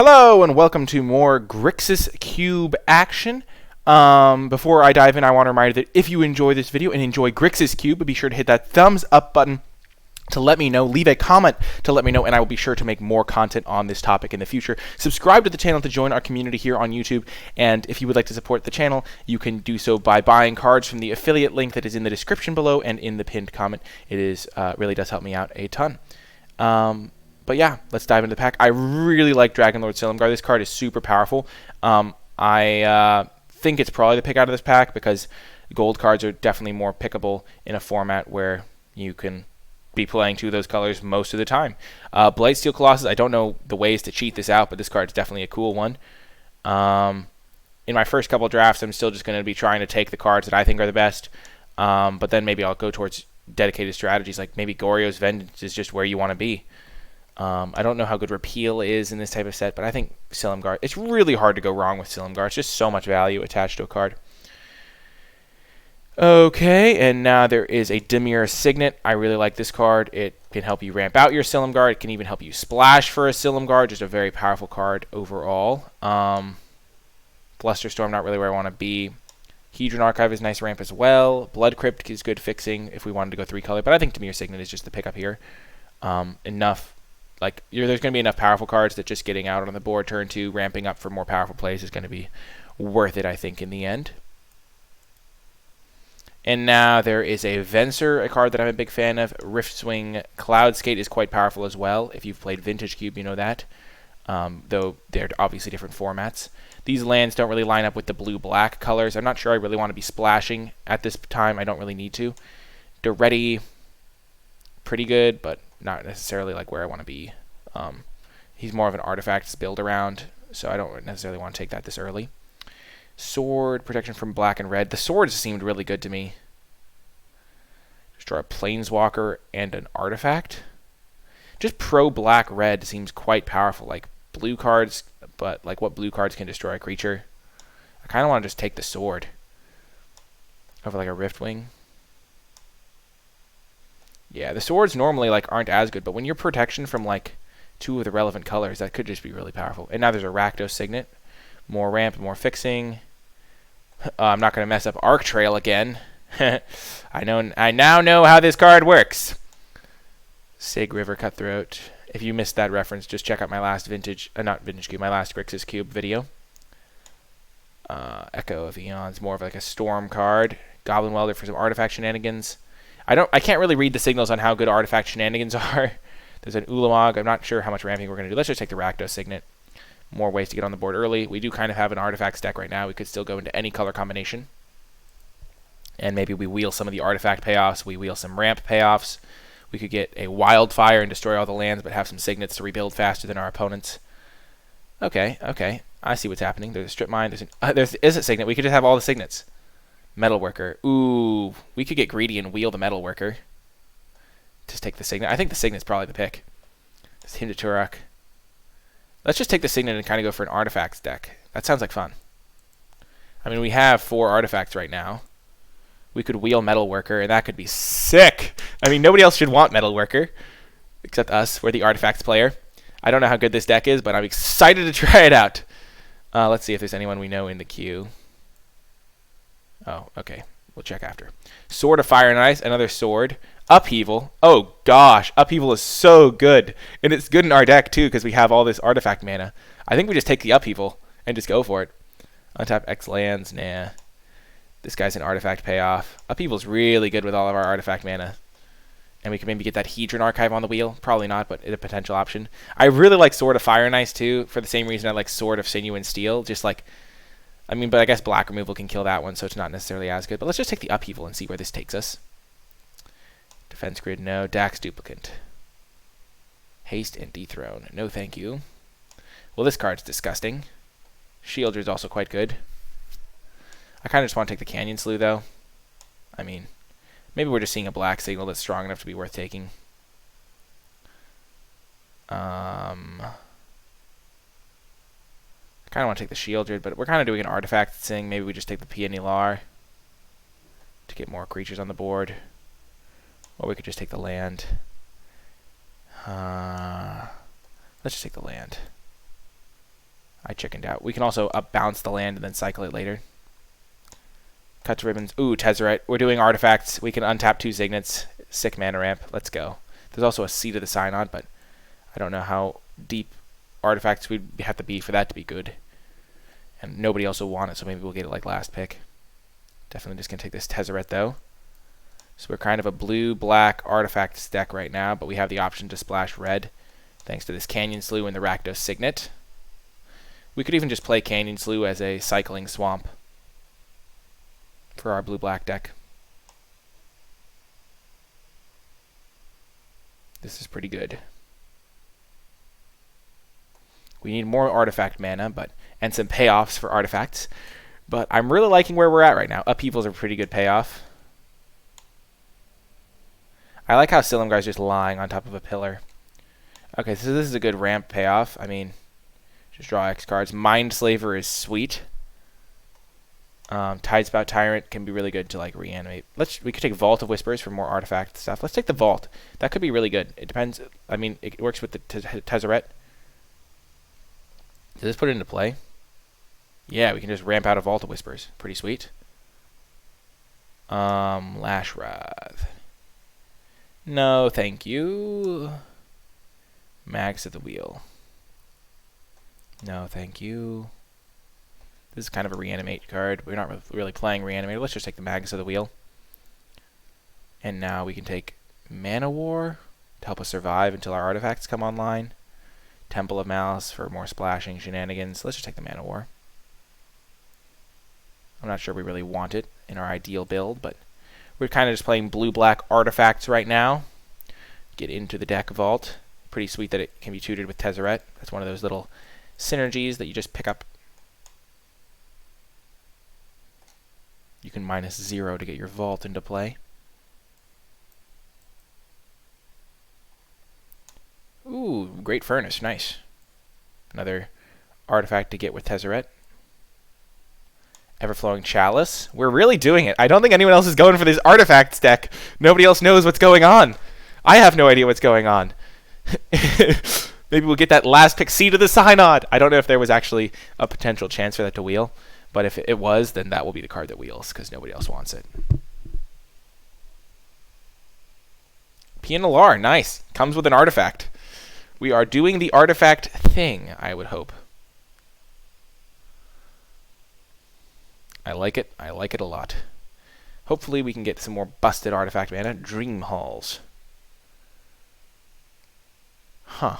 Hello and welcome to more Grixis Cube action. Before I dive in, I want to remind you that if you enjoy this video and enjoy Grixis Cube, be sure to hit that thumbs up button to let me know. Leave a comment to let me know, and I will be sure to make more content on this topic in the future. Subscribe to the channel to join our community here on YouTube, and if you would like to support the channel, you can do so by buying cards from the affiliate link that is in the description below and in the pinned comment. It is really does help me out a ton. But yeah, let's dive into the pack. I really like Dragonlord Silumgar. This card is super powerful. I think it's probably the pick out of this pack because gold cards are definitely more pickable in a format where you can be playing two of those colors most of the time. Blightsteel Colossus, I don't know the ways to cheat this out, but this card is definitely a cool one. In my first couple drafts, I'm still just going to be trying to take the cards that I think are the best, but then maybe I'll go towards dedicated strategies, like maybe Goryo's Vengeance is just where you want to be. I don't know how good Repeal is in this type of set, but I think Silumgar, it's really hard to go wrong with Silumgar. It's just so much value attached to a card. Okay, and now there is a Dimir Signet. I really like this card. It can help you ramp out your Silumgar. It can even help you splash for a Silumgar. Just a very powerful card overall. Blusterstorm, not really where I want to be. Hedron Archive is nice ramp as well. Blood Crypt is good fixing if we wanted to go 3-color, but I think Dimir Signet is just the pickup here. Enough. Like, there's going to be enough powerful cards that just getting out on the board turn 2, ramping up for more powerful plays is going to be worth it, I think, in the end. And now there is a Venser, a card that I'm a big fan of. Riftswing Cloudskate is quite powerful as well. If you've played Vintage Cube, you know that. Though they're obviously different formats. These lands don't really line up with the blue-black colors. I'm not sure I really want to be splashing at this time. I don't really need to. Doretti, pretty good, but not necessarily like where I want to be. He's more of an artifacts build around, so I don't necessarily want to take that this early. Sword, protection from black and red. The swords seemed really good to me. Just draw a Planeswalker and an artifact. Just pro black red seems quite powerful. Like blue cards, but like what blue cards can destroy a creature? I kind of want to just take the sword over like a Riftwing. Yeah, the swords normally like aren't as good, but when you're protection from like two of the relevant colors, that could just be really powerful. And now there's a Rakdos Signet. More ramp, more fixing. I'm not going to mess up Arc Trail again. I now know how this card works. Sig River Cutthroat. If you missed that reference, just check out my last not Vintage Cube, my last Grixis Cube video. Echo of Eons, more of like a Storm card. Goblin Welder for some artifact shenanigans. I can't really read the signals on how good artifact shenanigans are. There's an Ulamog. I'm not sure how much ramping we're going to do. Let's just take the Rakdos Signet. More ways to get on the board early. We do kind of have an artifacts deck right now. We could still go into any color combination. And maybe we wheel some of the artifact payoffs. We wheel some ramp payoffs. We could get a Wildfire and destroy all the lands, but have some Signets to rebuild faster than our opponents. Okay. I see what's happening. There's a Strip Mine. There is a Signet. We could just have all the Signets. Metalworker. Ooh, we could get greedy and wheel the Metalworker. Just take the Signet. I think the Signet's probably the pick. It's Hymn to Turok. Let's just take the Signet and kind of go for an artifacts deck. That sounds like fun. I mean, we have 4 artifacts right now. We could wheel Metalworker, and that could be sick. I mean, nobody else should want Metalworker, except us. We're the artifacts player. I don't know how good this deck is, but I'm excited to try it out. Let's see if there's anyone we know in the queue. Oh, okay. We'll check after. Sword of Fire and Ice, another sword. Upheaval. Oh, gosh. Upheaval is so good. And it's good in our deck, too, because we have all this artifact mana. I think we just take the Upheaval and just go for it. Untap X lands. Nah. This guy's an artifact payoff. Upheaval's really good with all of our artifact mana. And we can maybe get that Hedron Archive on the wheel. Probably not, but it's a potential option. I really like Sword of Fire and Ice, too, for the same reason I like Sword of Sinew and Steel. Just like... I mean, but I guess black removal can kill that one, so it's not necessarily as good. But let's just take the Upheaval and see where this takes us. Defense Grid, no. Dax Duplicant. Haste and Dethrone. No, thank you. Well, this card's disgusting. Shielder is also quite good. I kind of just want to take the Canyon Slew, though. I mean, maybe we're just seeing a black signal that's strong enough to be worth taking. I kind of want to take the Shieldred, but we're kind of doing an artifact thing. Maybe we just take the Peony Lar to get more creatures on the board. Or we could just take the land. Let's just take the land. I chickened out. We can also up bounce the land and then cycle it later. Cut to ribbons. Ooh, Tezzeret. We're doing artifacts. We can untap 2 signets. Sick mana ramp. Let's go. There's also a Seat of the Synod, but I don't know how deep artifacts we'd have to be for that to be good. And nobody else will want it, so maybe we'll get it like last pick. Definitely just going to take this Tezzeret, though. So we're kind of a blue-black artifact deck right now, but we have the option to splash red, thanks to this Canyon Slough and the Rakdos Signet. We could even just play Canyon Slough as a cycling swamp for our blue-black deck. This is pretty good. We need more artifact mana, and some payoffs for artifacts. But I'm really liking where we're at right now. Upheaval's a pretty good payoff. I like how Silumgar's just lying on top of a pillar. Okay, so this is a good ramp payoff. I mean, just draw X cards. Mindslaver is sweet. Tidespout Tyrant can be really good to like reanimate. We could take Vault of Whispers for more artifact stuff. Let's take the Vault. That could be really good. It depends. I mean, it works with the Tezzeret. Does this put it into play? Yeah, we can just ramp out a Vault of Whispers. Pretty sweet. Lashwrath. No, thank you. Mags at the Wheel. No, thank you. This is kind of a reanimate card. We're not really playing reanimate. Let's just take the Mags of the Wheel. And now we can take Mana War to help us survive until our artifacts come online. Temple of Malice for more splashing shenanigans. Let's just take the Mana War. I'm not sure we really want it in our ideal build, but we're kind of just playing blue-black artifacts right now. Get into the deck vault. Pretty sweet that it can be tutored with Tezzeret. That's one of those little synergies that you just pick up. You can -0 to get your vault into play. Ooh, Great Furnace, nice. Another artifact to get with Tezzeret. Everflowing Chalice. We're really doing it. I don't think anyone else is going for this artifacts deck. Nobody else knows what's going on. I have no idea what's going on. Maybe we'll get that last pick, Seat of the Synod. I don't know if there was actually a potential chance for that to wheel, but if it was, then that will be the card that wheels, because nobody else wants it. Pianalar, nice. Comes with an artifact. We are doing the artifact thing, I would hope. I like it. I like it a lot. Hopefully we can get some more busted artifact mana. Dream Halls. Huh.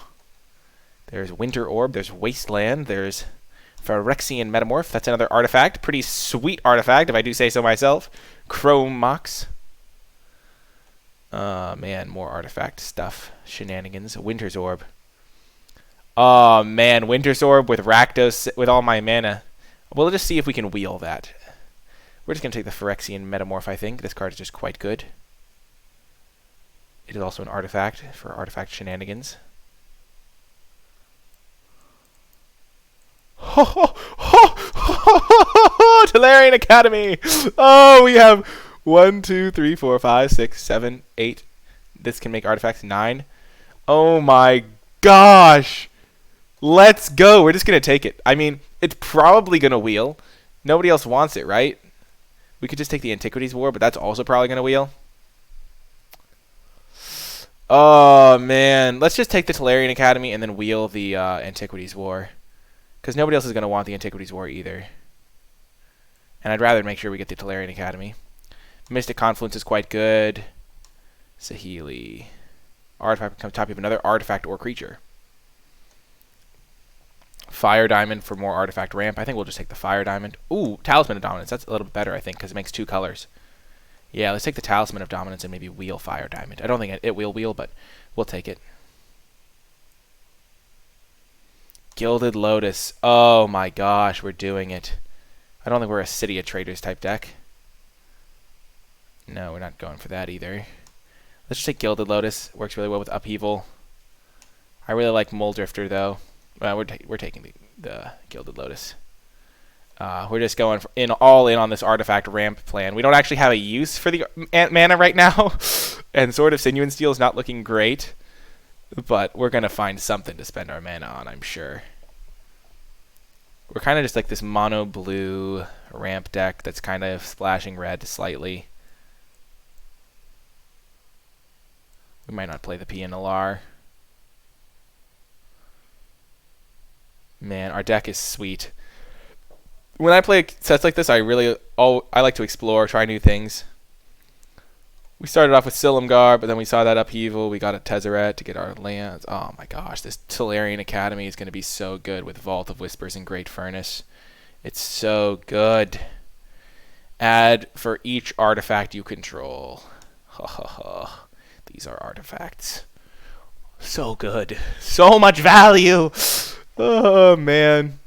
There's Winter Orb. There's Wasteland. There's Phyrexian Metamorph. That's another artifact. Pretty sweet artifact, if I do say so myself. Chrome Mox. Man, more artifact stuff. Shenanigans. Winter's Orb. Oh, man. Winter's Orb with Rakdos with all my mana. We'll just see if we can wheel that. We're just going to take the Phyrexian Metamorph, I think. This card is just quite good. It is also an artifact for artifact shenanigans. Tolarian Academy! Oh, we have 1, 2, 3, 4, 5, 6, 7, 8. This can make artifacts 9. Oh my gosh! Let's go! We're just going to take it. I mean, it's probably going to wheel. Nobody else wants it, right? We could just take the Antiquities War, but that's also probably going to wheel. Oh, man. Let's just take the Tolarian Academy and then wheel the Antiquities War. Because nobody else is going to want the Antiquities War either. And I'd rather make sure we get the Tolarian Academy. Mystic Confluence is quite good. Saheeli. Artifact becomes top of another artifact or creature. Fire Diamond for more artifact ramp. I think we'll just take the Fire Diamond. Ooh, Talisman of Dominance. That's a little bit better, I think, because it makes 2 colors. Yeah, let's take the Talisman of Dominance and maybe wheel Fire Diamond. I don't think it will wheel, but we'll take it. Gilded Lotus. Oh my gosh, we're doing it. I don't think we're a City of Traders type deck. No, we're not going for that either. Let's just take Gilded Lotus. Works really well with Upheaval. I really like Moldrifter, though. We're taking the Gilded Lotus. We're just going all in on this artifact ramp plan. We don't actually have a use for the mana right now, and Sword of Sinew and Steel is not looking great. But we're going to find something to spend our mana on, I'm sure. We're kind of just like this mono blue ramp deck that's kind of splashing red slightly. We might not play the PNLR. Man, our deck is sweet. When I play sets like this, I like to explore, try new things. We started off with Silumgar, but then we saw that upheaval. We got a Tezzeret to get our lands. Oh my gosh, this Tolarian Academy is going to be so good with Vault of Whispers and Great Furnace. It's so good. Add for each artifact you control. Ha ha ha. These are artifacts. So good. So much value. Oh man.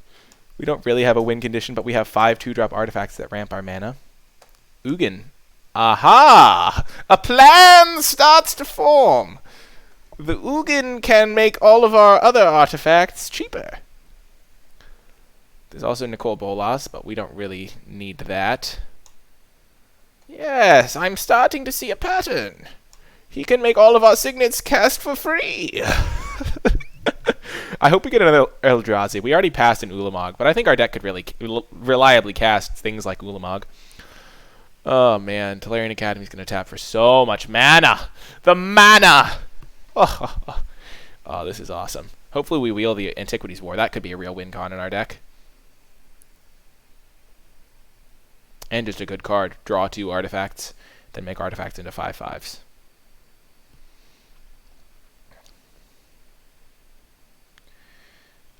We don't really have a win condition, but we have 5 2-drop artifacts that ramp our mana. Ugin. Aha! A plan starts to form. The Ugin can make all of our other artifacts cheaper. There's also NicolaiBolas, but we don't really need that. Yes, I'm starting to see a pattern. He can make all of our signets cast for free. I hope we get another Eldrazi. We already passed an Ulamog, but I think our deck could really reliably cast things like Ulamog. Oh man, Tolarian Academy is going to tap for so much mana. The mana! Oh, this is awesome. Hopefully we wheel the Antiquities War. That could be a real win con in our deck. And just a good card. Draw 2 artifacts, then make artifacts into 5/5s.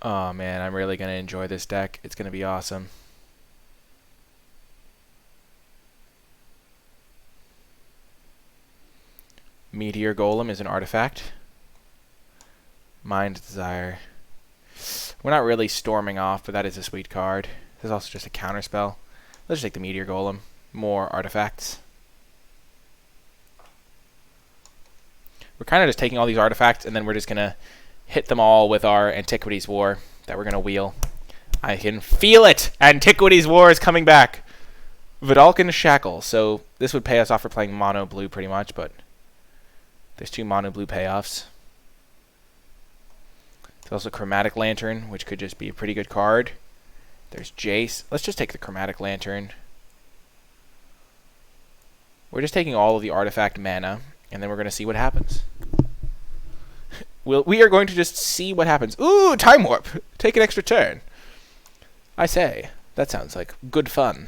Oh man, I'm really going to enjoy this deck. It's going to be awesome. Meteor Golem is an artifact. Mind Desire. We're not really storming off, but that is a sweet card. This is also just a counterspell. Let's just take the Meteor Golem. More artifacts. We're kind of just taking all these artifacts, and then we're just going to hit them all with our Antiquities War that we're going to wheel. I can feel it! Antiquities War is coming back! Vidalcan Shackle. So this would pay us off for playing mono blue pretty much, but there's 2 mono blue payoffs. There's also Chromatic Lantern, which could just be a pretty good card. There's Jace. Let's just take the Chromatic Lantern. We're just taking all of the artifact mana, and then we're going to see what happens. We are going to just see what happens. Ooh, Time Warp! Take an extra turn. I say, that sounds like good fun.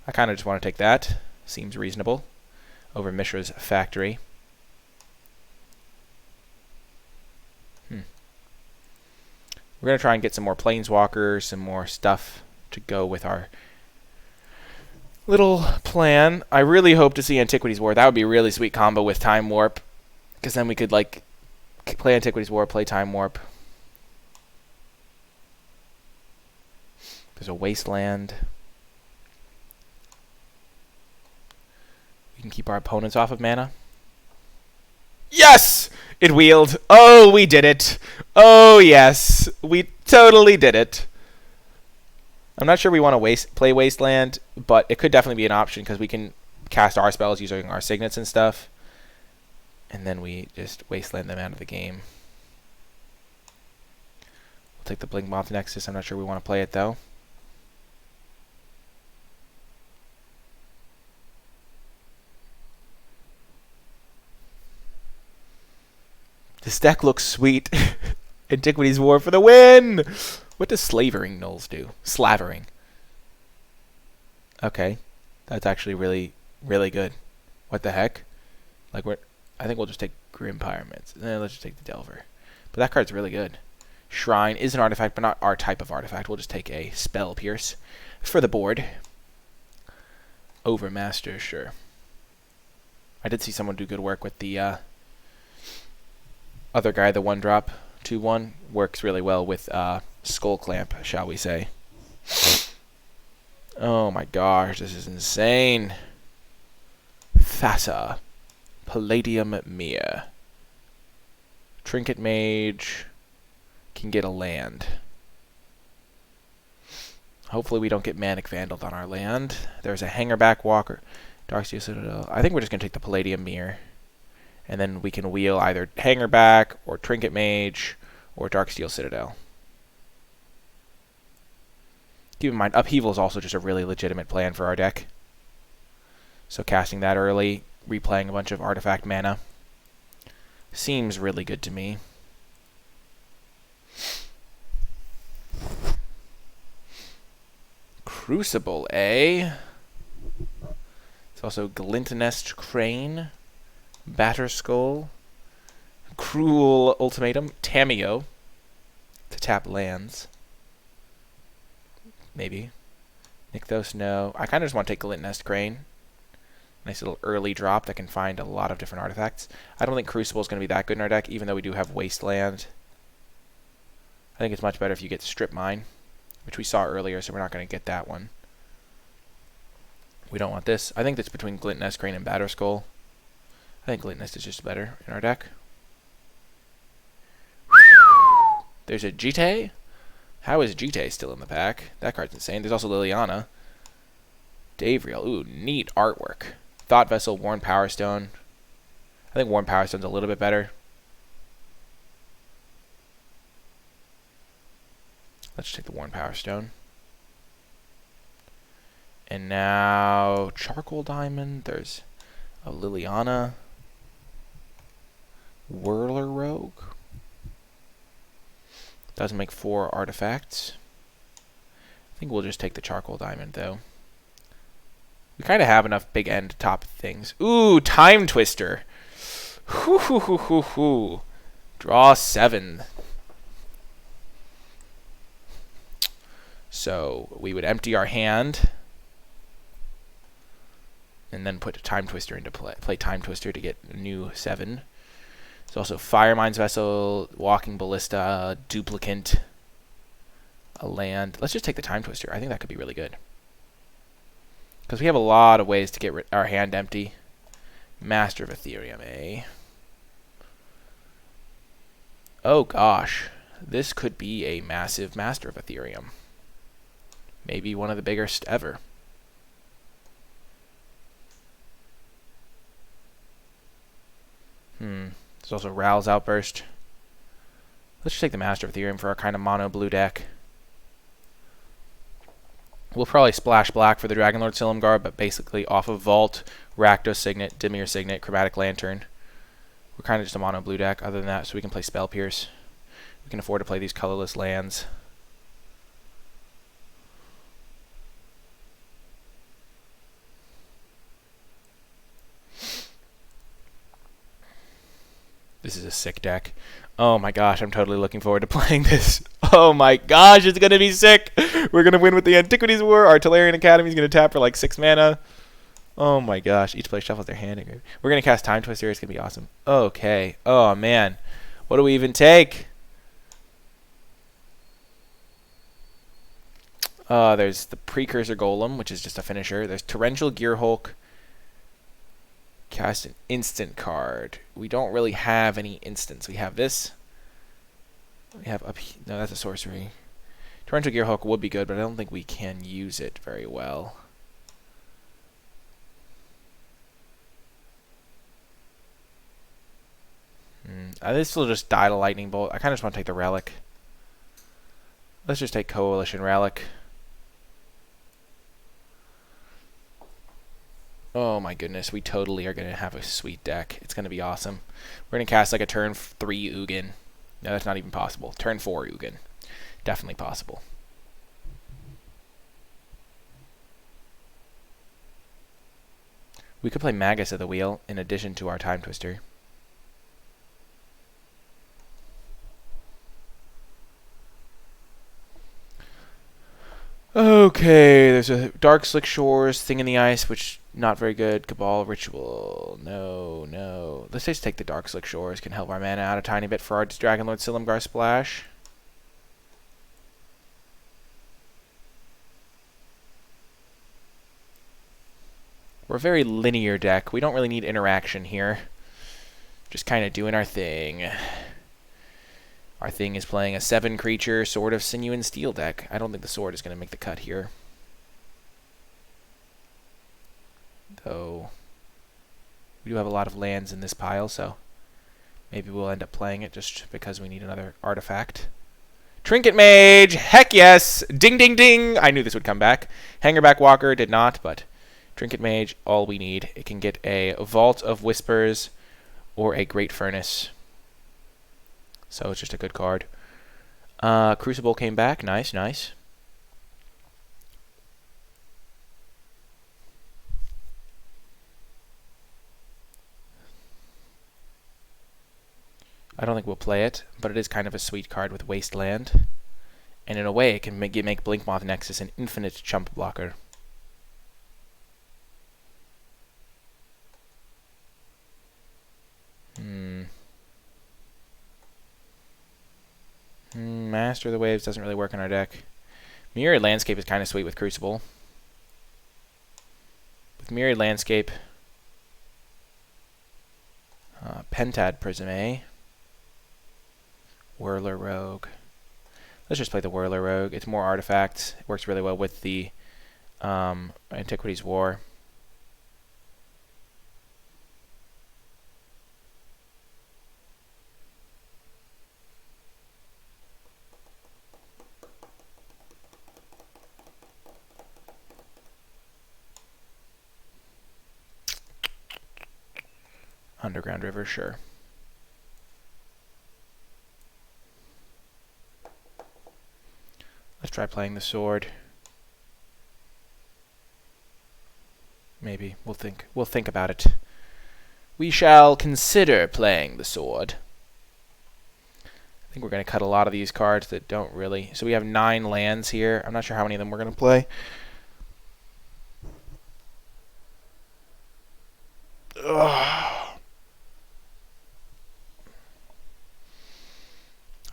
I kind of just want to take that. Seems reasonable. Over Mishra's Factory. We're going to try and get some more Planeswalkers, some more stuff to go with our little plan. I really hope to see Antiquities War. That would be a really sweet combo with Time Warp. Because then we could, like, play Antiquities War, play Time Warp. There's a Wasteland. We can keep our opponents off of mana. Yes! It wheeled. Oh, we did it. Oh, yes. We totally did it. I'm not sure we want to play Wasteland, but it could definitely be an option because we can cast our spells using our signets and stuff. And then we just Wasteland them out of the game. We'll take the Blink Moth Nexus. I'm not sure we want to play it, though. This deck looks sweet. Antiquities War for the win! What does Slavering Nulls do? Slavering. Okay. That's actually really, really good. What the heck? Like, I think we'll just take Grim Pyramids. Let's just take the Delver. But that card's really good. Shrine is an artifact, but not our type of artifact. We'll just take a Spell Pierce for the board. Overmaster, sure. I did see someone do good work with the other guy, the 1-drop 2/1. Works really well with Skull Clamp, shall we say. Oh my gosh, this is insane. Thassa. Palladium Mir. Trinket Mage can get a land. Hopefully we don't get Manic Vandaled on our land. There's a Hangerback Walker. Darksteel Citadel. I think we're just going to take the Palladium Mir And then we can wheel either Hanger back or Trinket Mage or Darksteel Citadel. Keep in mind, Upheaval is also just a really legitimate plan for our deck. So casting that early, replaying a bunch of artifact mana, seems really good to me. Crucible, eh? It's also Glintonest Crane, Batterskull, Cruel Ultimatum, Tameo to tap lands. Maybe. Nykthos, no. I kind of just want to take Glintonest Crane. Nice little early drop that can find a lot of different artifacts. I don't think Crucible is going to be that good in our deck, even though we do have Wasteland. I think it's much better if you get Strip Mine, which we saw earlier, so we're not going to get that one. We don't want this. I think that's between Glintonest Crane and Batterskull. I think Glintonest is just better in our deck. There's a Jite. How is Jite still in the pack? That card's insane. There's also Liliana. Davriel. Ooh, neat artwork. Thought Vessel, Worn Power Stone. I think Worn Power Stone's a little bit better. Let's take the Worn Power Stone. And now Charcoal Diamond. There's a Liliana. Whirler Rogue. Doesn't make 4 artifacts. I think we'll just take the Charcoal Diamond, though. We kind of have enough big end to top things. Ooh, Time Twister. Hoo hoo hoo hoo hoo. Draw 7. So we would empty our hand and then put a Time Twister into play. Play Time Twister to get a new 7. There's also Firemine's Vessel, Walking Ballista, Duplicant, a land. Let's just take the Time Twister. I think that could be really good. Because we have a lot of ways to get our hand empty. Master of Ethereum, eh? Oh gosh. This could be a massive Master of Ethereum. Maybe one of the biggest ever. There's also Ral's Outburst. Let's just take the Master of Ethereum for our kind of mono blue deck. We'll probably splash black for the Dragonlord Silumgar, but basically off of Vault, Rakdos Signet, Dimir Signet, Chromatic Lantern. We're kind of just a mono blue deck other than that, so we can play Spell Pierce. We can afford to play these colorless lands. This is a sick deck. Oh my gosh, I'm totally looking forward to playing this. Oh my gosh, it's going to be sick. We're going to win with the Antiquities War. Our Tolarian Academy is going to tap for like 6 mana. Oh my gosh, each player shuffles their hand. We're going to cast Time Twister. It's going to be awesome. Okay. Oh man. What do we even take? There's the Precursor Golem, which is just a finisher. There's Torrential Gearhulk. Cast an instant card. We don't really have any instants. We have this. We have up. No, that's a sorcery. Torrential Gearhulk would be good, but I don't think we can use it very well. This will just die to Lightning Bolt. I kind of just want to take the Relic. Let's just take Coalition Relic. Oh my goodness, we totally are going to have a sweet deck. It's going to be awesome. We're going to cast like a turn 3 Ugin. No, that's not even possible. Turn 4 Ugin. Definitely possible. We could play Magus of the Wheel in addition to our Time Twister. Okay, there's a Dark Slick Shores, Thing in the Ice, which not very good. Cabal Ritual, no. Let's just take the Dark Slick Shores. Can help our mana out a tiny bit for our Dragonlord Silumgar splash. We're a very linear deck. We don't really need interaction here. Just kind of doing our thing. Our thing is playing a 7-creature Sword of Sinew and Steel deck. I don't think the sword is going to make the cut here. Though, We do have a lot of lands in this pile, so maybe we'll end up playing it just because we need another artifact. Trinket Mage! Heck yes! Ding, ding, ding! I knew this would come back. Hangerback Walker did not, but Trinket Mage, all we need. It can get a Vault of Whispers or a Great Furnace. So it's just a good card. Crucible came back. Nice, nice. I don't think we'll play it, but it is kind of a sweet card with Wasteland. And in a way, it can make Blinkmoth Nexus an infinite chump blocker. Master of the Waves doesn't really work in our deck. Myriad Landscape is kind of sweet with Crucible. With Myriad Landscape, Pentad Prism, Whirler Rogue. Let's just play the Whirler Rogue. It's more artifacts. It works really well with the Antiquities War. Underground River, sure. Let's try playing the sword. Maybe. We'll think about it. We shall consider playing the sword. I think we're going to cut a lot of these cards that don't really... So we have 9 lands here. I'm not sure how many of them we're going to play. Ugh.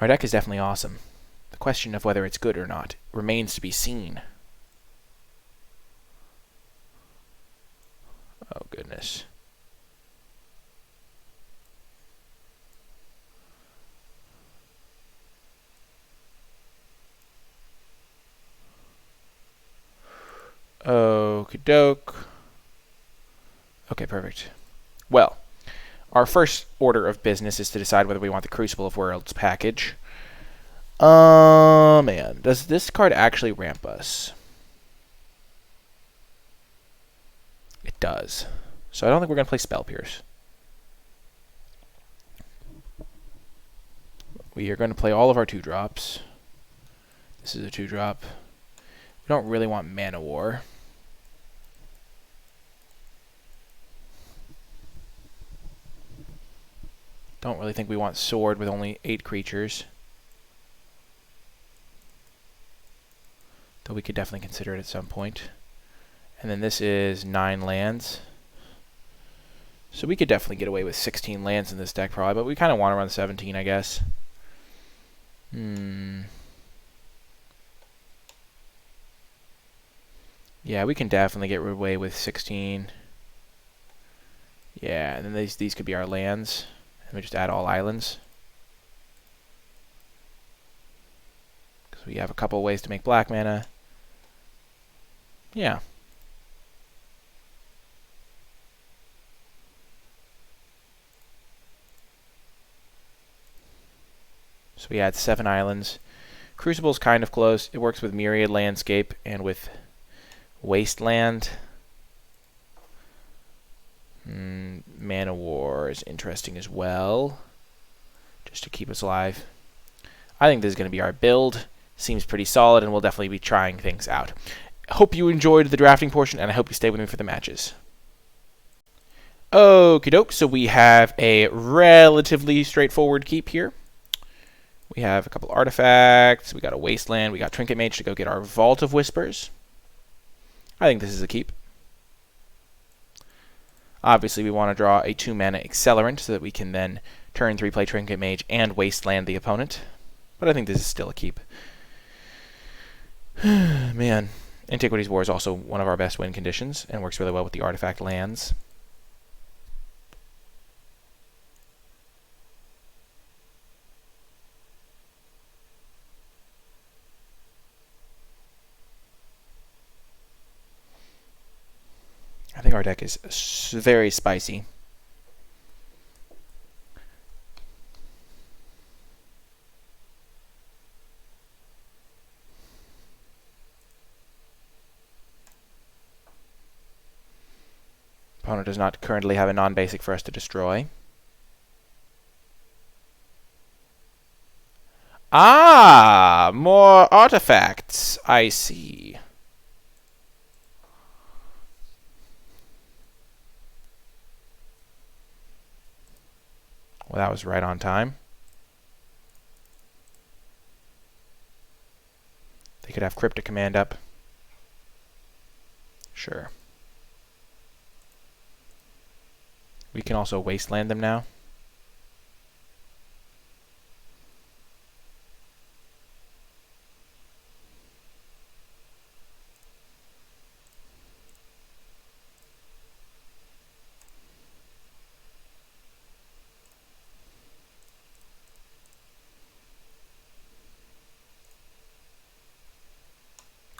Our deck is definitely awesome. The question of whether it's good or not remains to be seen. Oh, goodness. Okie doke. Okay, perfect. Well, our first order of business is to decide whether we want the Crucible of Worlds package. Man, does this card actually ramp us? It does. So I don't think we're going to play Spell Pierce. We are going to play all of our 2-drops. This is a 2-drop. We don't really want Mana War. Don't really think we want Sword with only 8 creatures. Though we could definitely consider it at some point. And then this is 9 lands. So we could definitely get away with 16 lands in this deck probably, but we kind of want to run 17, I guess. Yeah, we can definitely get away with 16. Yeah, and then these could be our lands. And we just add all islands. Because we have a couple ways to make black mana. Yeah. So we add 7 islands. Crucible's kind of close. It works with Myriad Landscape and with Wasteland. Mana War is interesting as well, just to keep us alive. I think this is going to be our build. Seems pretty solid, and we'll definitely be trying things out. Hope you enjoyed the drafting portion, and I hope you stay with me for the matches. Okie doke, so we have a relatively straightforward keep here. We have a couple artifacts, we got a Wasteland, we got Trinket Mage to go get our Vault of Whispers. I think this is a keep. Obviously, we want to draw a 2-mana Accelerant so that we can then turn 3 play Trinket Mage and Wasteland the opponent. But I think this is still a keep. Man, Antiquities War is also one of our best win conditions and works really well with the artifact lands. I think our deck is very spicy. does not currently have a non-basic for us to destroy. Ah, more artifacts. I see. Well, that was right on time. They could have Cryptic Command up. Sure. We can also wasteland them now.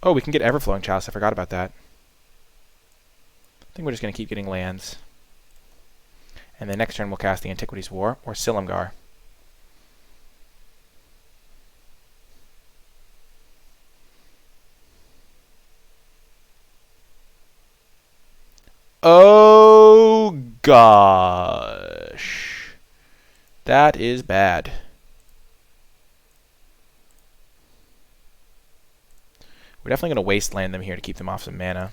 Oh, we can get Everflowing Chalice. I forgot about that. I think we're just going to keep getting lands. And then next turn we'll cast the Antiquities War, or Silumgar. Oh, gosh. That is bad. We're definitely going to wasteland them here to keep them off some mana.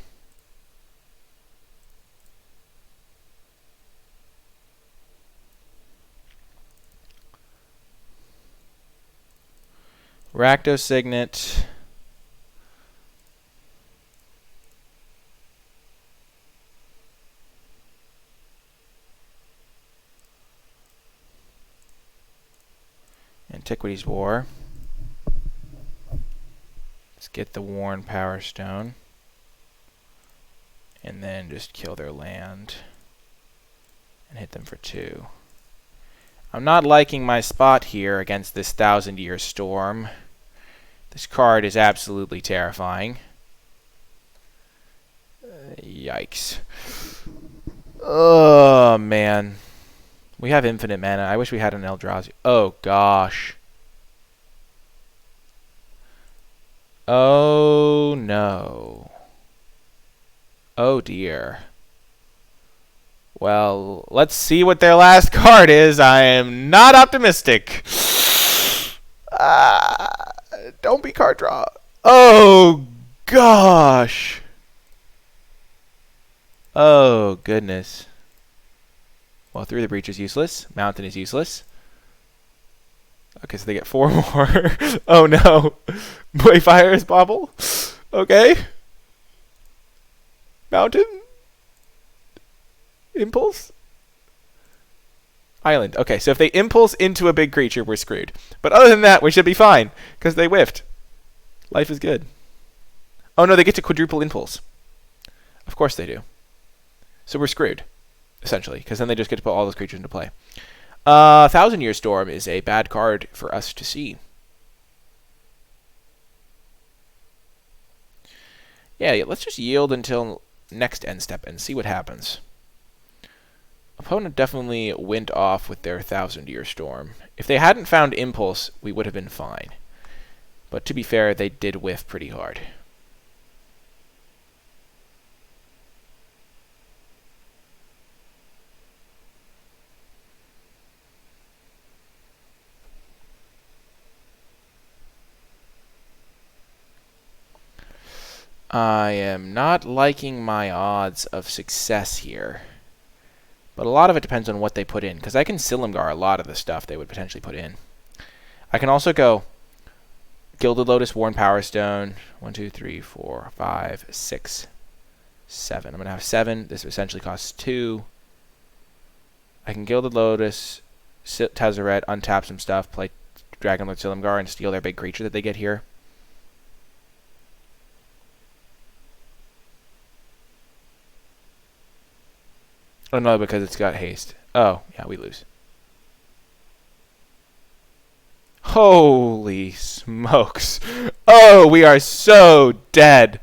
Rakdos Signet. Antiquities War. Let's get the Worn Power Stone. And then just kill their land. And hit them for 2. I'm not liking my spot here against this 1,000-Year Storm. This card is absolutely terrifying. Yikes. Oh, man. We have infinite mana. I wish we had an Eldrazi. Oh, gosh. Oh, no. Oh, dear. Well, let's see what their last card is. I am not optimistic. Don't be card draw. Oh, gosh. Oh, goodness. Well, Through the Breach is useless. Mountain is useless. Okay, so they get 4 more. Oh, no. Wayfire is Bobble. Okay. Mountain. Impulse. Island. Okay, so if they impulse into a big creature, we're screwed. But other than that, we should be fine, because they whiffed. Life is good. Oh no, they get to quadruple impulse. Of course they do. So we're screwed, essentially, because then they just get to put all those creatures into play. 1,000-Year Storm is a bad card for us to see. Yeah, let's just yield until next end step and see what happens. Opponent definitely went off with their 1,000-Year Storm. If they hadn't found Impulse, we would have been fine. But to be fair, they did whiff pretty hard. I am not liking my odds of success here. But a lot of it depends on what they put in, because I can Silumgar a lot of the stuff they would potentially put in. I can also go Gilded Lotus, Worn Power Stone. 1, 2, 3, 4, 5, 6, 7. I'm going to have 7. This essentially costs 2. I can Gilded Lotus, Tezzeret, untap some stuff, play Dragonlord Silumgar, and steal their big creature that they get here. Oh no, because it's got haste. Oh, yeah, we lose. Holy smokes. Oh, we are so dead.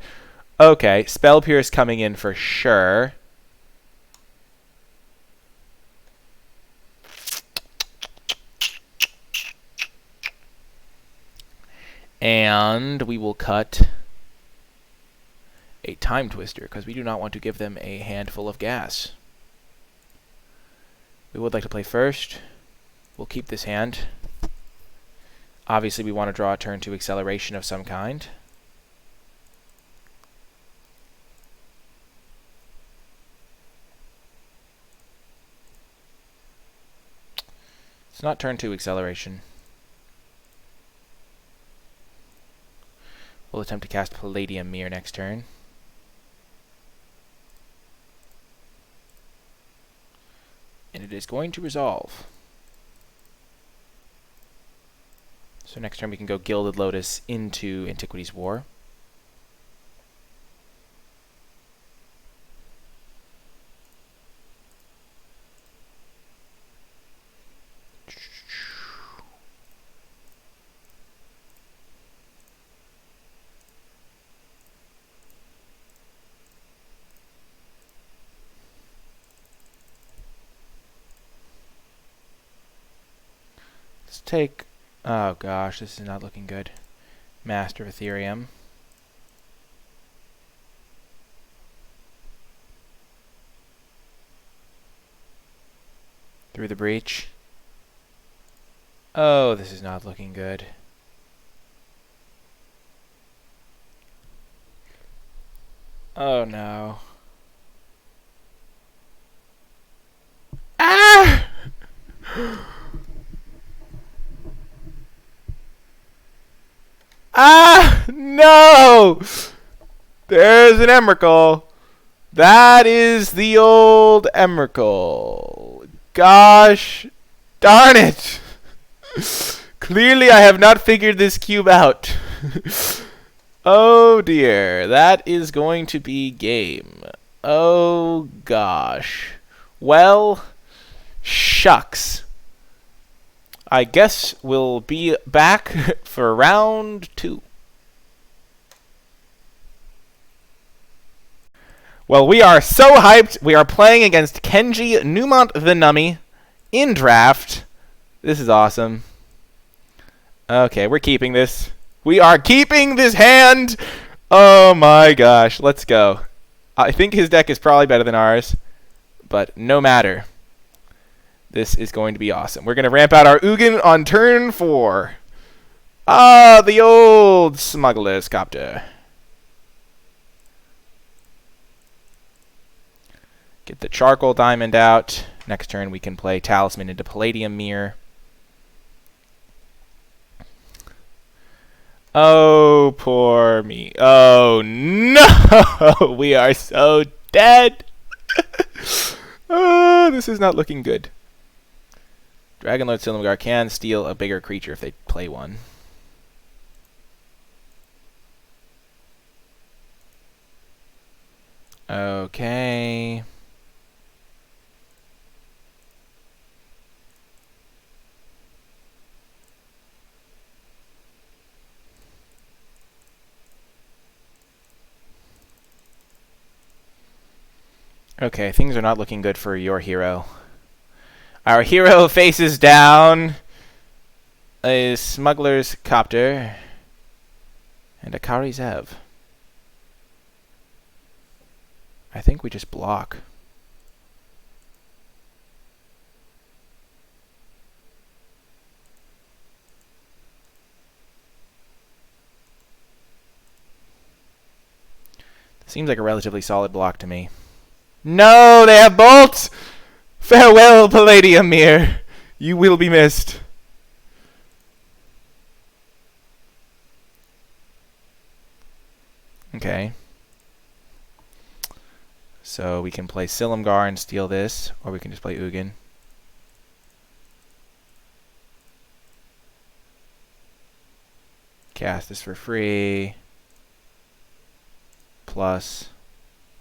Okay, Spell Pierce coming in for sure. And we will cut a Time Twister, because we do not want to give them a handful of gas. We would like to play first. We'll keep this hand. Obviously, we want to draw a turn 2 acceleration of some kind. It's not turn 2 acceleration. We'll attempt to cast Palladium Mirror next turn. And it is going to resolve. So next turn we can go Gilded Lotus into Antiquity's War. Let's take... Oh gosh, this is not looking good. Master of Ethereum. Through the Breach. Oh, this is not looking good. Oh no. Ah! Ah! No! There's an Emrakul. That is the old Emrakul. Gosh darn it! Clearly I have not figured this cube out. Oh dear, that is going to be game. Oh gosh. Well, shucks. I guess we'll be back for round 2. Well, we are so hyped. We are playing against Kenji Newmont the Nummy in draft. This is awesome. Okay, we're keeping this. We are keeping this hand. Oh my gosh, let's go. I think his deck is probably better than ours, but no matter. This is going to be awesome. We're going to ramp out our Ugin on turn 4. Ah, the old Smuggler's Copter. Get the Charcoal Diamond out. Next turn we can play Talisman into Palladium Mirror. Oh, poor me. Oh, no! We are so dead! Oh, this is not looking good. Dragonlord Silumgar can steal a bigger creature if they play one. Okay. Okay, things are not looking good for your hero. Our hero faces down a Smuggler's Copter and a Kari Zev. I think we just block. Seems like a relatively solid block to me. No, they have bolts! Farewell, Palladium Mirror. You will be missed. Okay. So we can play Silumgar and steal this, or we can just play Ugin. Cast this for free. Plus,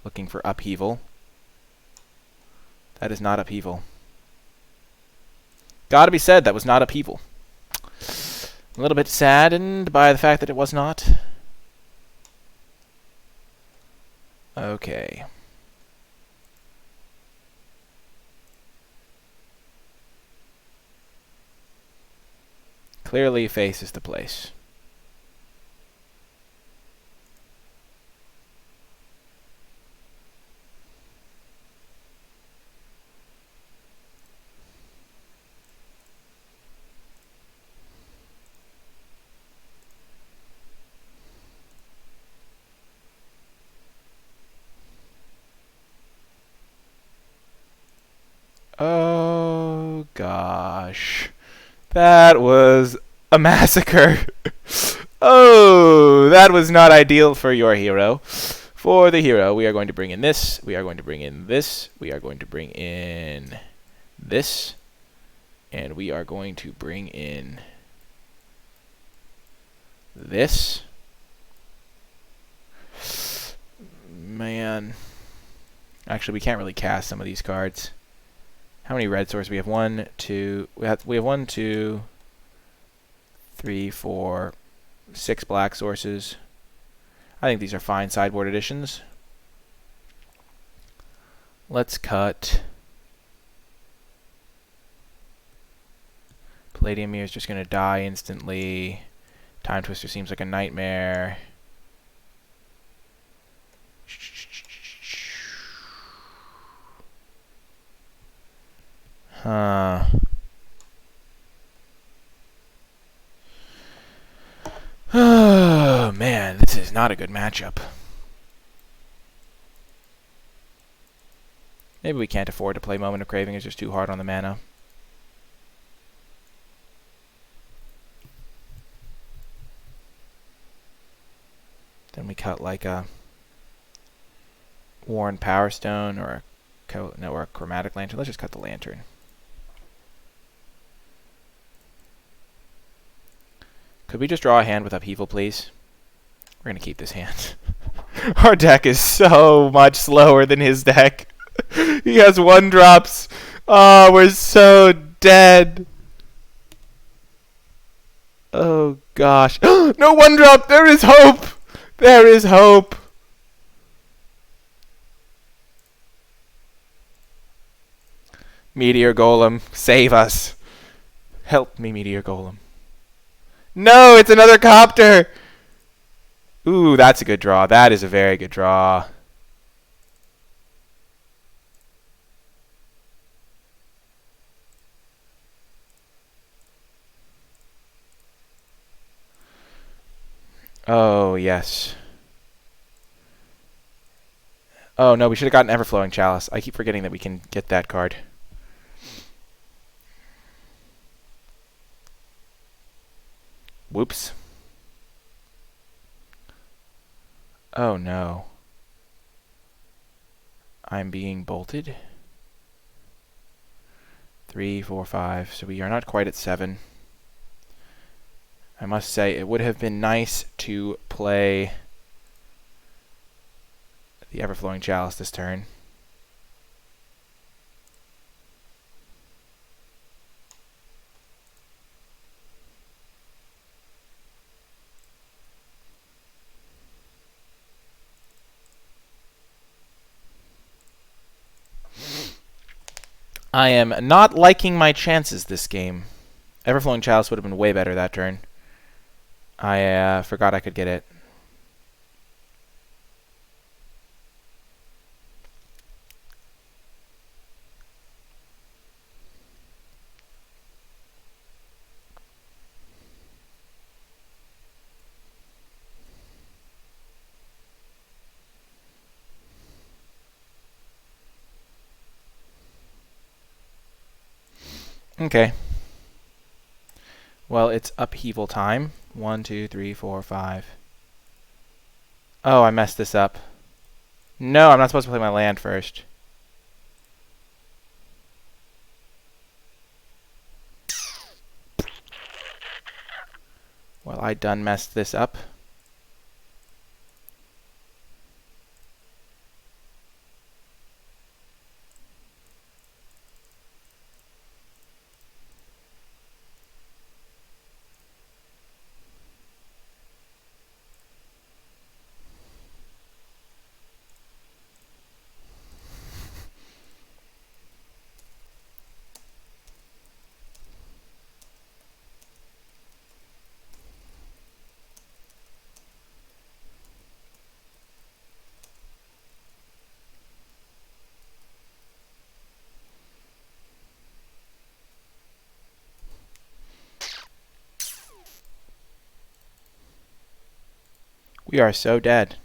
looking for Upheaval. That is not Upheaval. Gotta be said, that was not Upheaval. A little bit saddened by the fact that it was not. Okay. Clearly, face is the place. Oh, gosh. That was a massacre. Oh, that was not ideal for your hero. For the hero, we are going to bring in this. We are going to bring in this. We are going to bring in this. And we are going to bring in this. Man. Actually, we can't really cast some of these cards. How many red sources? We have 1, 2. We have 1, 2, 3, 4, 6 black sources. I think these are fine sideboard additions. Let's cut. Palladium Mirror is just going to die instantly. Time Twister seems like a nightmare. Huh. Oh, man, this is not a good matchup. Maybe we can't afford to play Moment of Craving. It's just too hard on the mana. Then we cut like a Worn Power Stone or a Chromatic Lantern. Let's just cut the Lantern. Could we just draw a hand with Upheaval, please? We're going to keep this hand. Our deck is so much slower than his deck. He has 1-drops. Oh, we're so dead. Oh, gosh. No 1-drop. There is hope. There is hope. Meteor Golem, save us. Help me, Meteor Golem. No, it's another copter. Ooh, that's a good draw. That is a very good draw. Oh, yes. Oh, no, we should have gotten Everflowing Chalice. I keep forgetting that we can get that card. Whoops. Oh, no. I'm being bolted. 3, 4, 5. So we are not quite at 7. I must say, it would have been nice to play the Everflowing Chalice this turn. I am not liking my chances this game. Everflowing Chalice would have been way better that turn. I forgot I could get it. Okay. Well, it's upheaval time. 1, 2, 3, 4, 5. Oh, I messed this up. No, I'm not supposed to play my land first. Well, I done messed this up. We are so dead.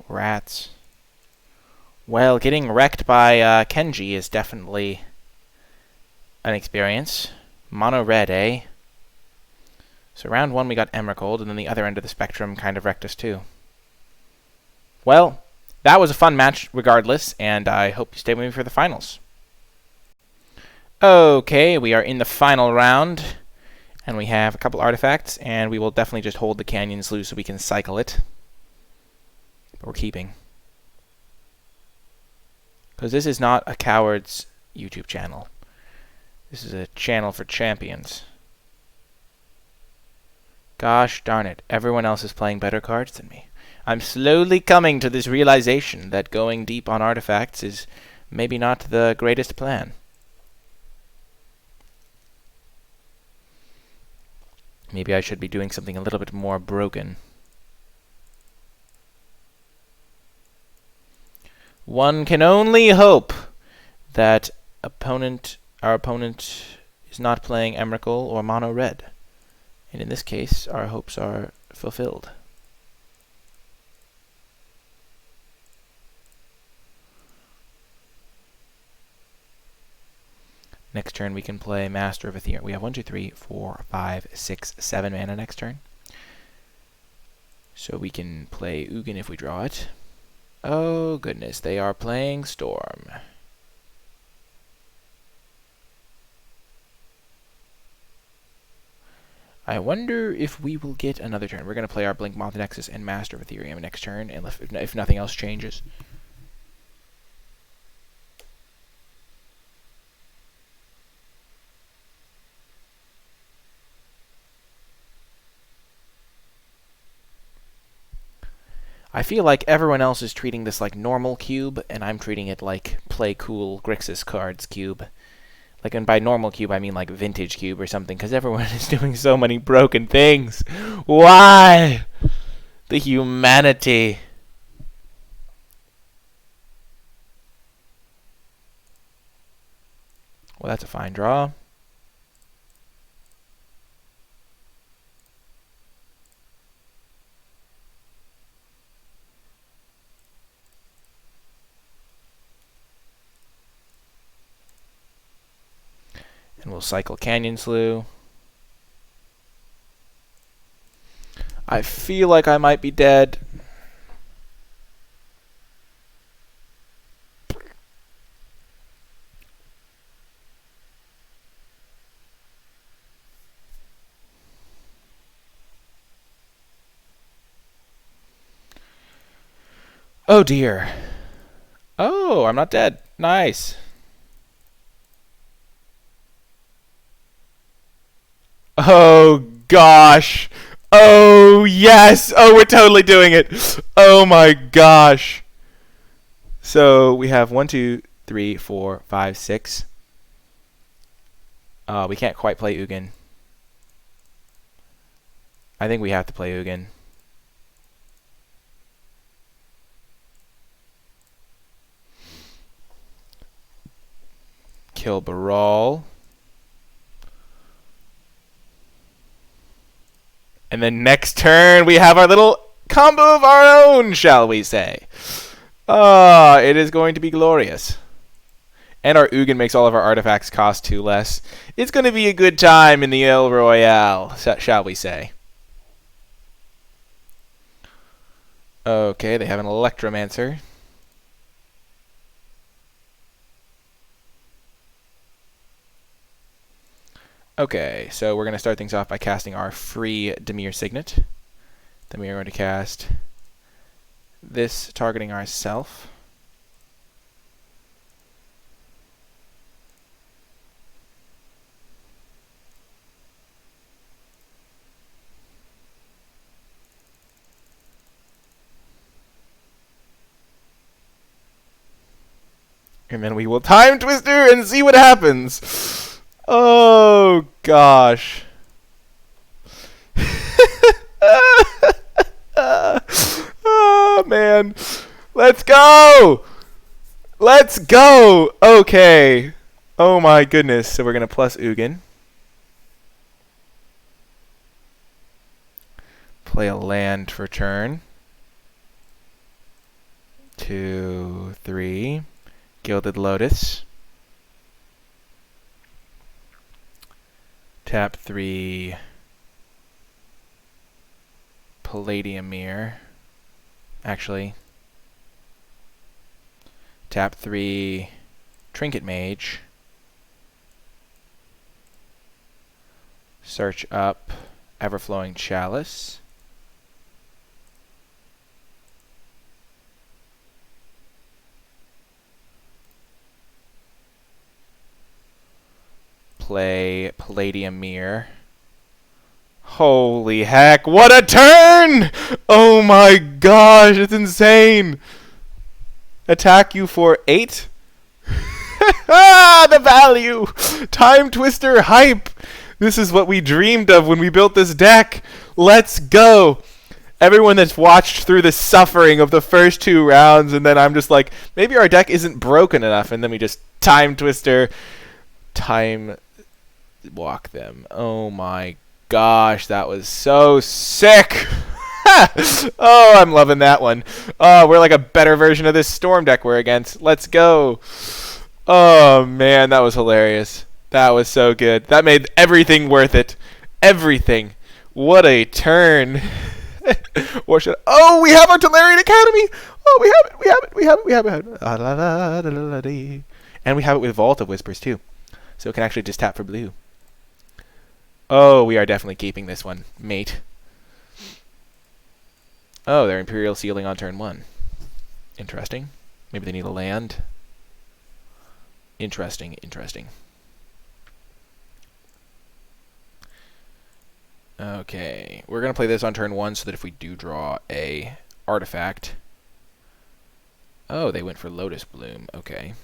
Rats. Well, getting wrecked by Kenji is definitely an experience. Mono red, eh? So round 1 we got Emrakul, and then the other end of the spectrum kind of wrecked us too. Well, that was a fun match regardless, and I hope you stay with me for the finals. Okay, we are in the final round, and we have a couple artifacts, and we will definitely just hold the Canyon Slough so we can cycle it. But we're keeping. Because this is not a coward's YouTube channel. This is a channel for champions. Gosh darn it, everyone else is playing better cards than me. I'm slowly coming to this realization that going deep on artifacts is maybe not the greatest plan. Maybe I should be doing something a little bit more broken. One can only hope that our opponent is not playing Emrakul or Mono Red. And in this case, our hopes are fulfilled. Next turn we can play Master of Ethereum. We have 1, 2, 3, 4, 5, 6, 7 mana next turn. So we can play Ugin if we draw it. Oh goodness, they are playing Storm. I wonder if we will get another turn. We're going to play our Blink Moth Nexus and Master of Ethereum next turn, and if nothing else changes. I feel like everyone else is treating this like normal cube, and I'm treating it like play cool Grixis cards cube. Like, and by normal cube, I mean like vintage cube or something, because everyone is doing so many broken things. Why? The humanity. Well, that's a fine draw. And we'll cycle Canyon Slough. I feel like I might be dead. Oh dear. Oh, I'm not dead. Nice. Oh gosh. Oh yes. Oh, we're totally doing it. Oh my gosh. So we have 1, 2, 3, 4, 5, 6. We can't quite play Ugin. I think we have to play Ugin. Kill Baral. And then next turn, we have our little combo of our own, shall we say. It is going to be glorious. And our Ugin makes all of our artifacts cost 2 less. It's going to be a good time in the El Royale, shall we say. Okay, they have an Electromancer. Okay, so we're going to start things off by casting our free Dimir Signet. Then we are going to cast this, targeting ourself. And then we will Time Twister and see what happens. Oh, gosh. Oh, man. Let's go! Let's go! Okay. Oh, my goodness. So we're going to plus Ugin. Play a land for turn. 2, 3. Gilded Lotus. Tap 3. Palladium Mirror. Actually, tap 3. Trinket Mage. Search up Everflowing Chalice. Play Palladium Mirror. Holy heck, what a turn! Oh my gosh, it's insane! Attack you for 8? Ah, the value! Time Twister hype! This is what we dreamed of when we built this deck. Let's go! Everyone that's watched through the suffering of the first 2 rounds, and then I'm just like, maybe our deck isn't broken enough, and then we just Time Twister, time walk them. Oh my gosh, that was so sick! Oh, I'm loving that one. Oh, we're like a better version of this Storm deck we're against. Let's go. Oh man, that was hilarious. That was so good. That made everything worth it. Everything. What a turn. Or should oh, we have our Tolarian Academy. Oh, we have it. And we have it with Vault of Whispers too. So it can actually just tap for blue. Oh, we are definitely keeping this one, mate. Oh, they're Imperial Sealing on turn 1. Interesting. Maybe they need a land. Interesting. Okay, we're going to play this on turn 1 so that if we do draw a artifact... Oh, they went for Lotus Bloom. Okay.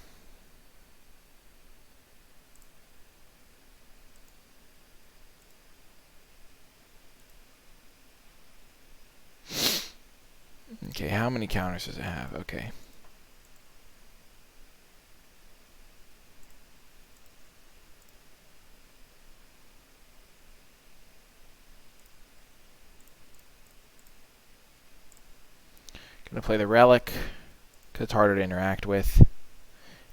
Okay, how many counters does it have? Okay. Gonna play the Relic, because it's harder to interact with.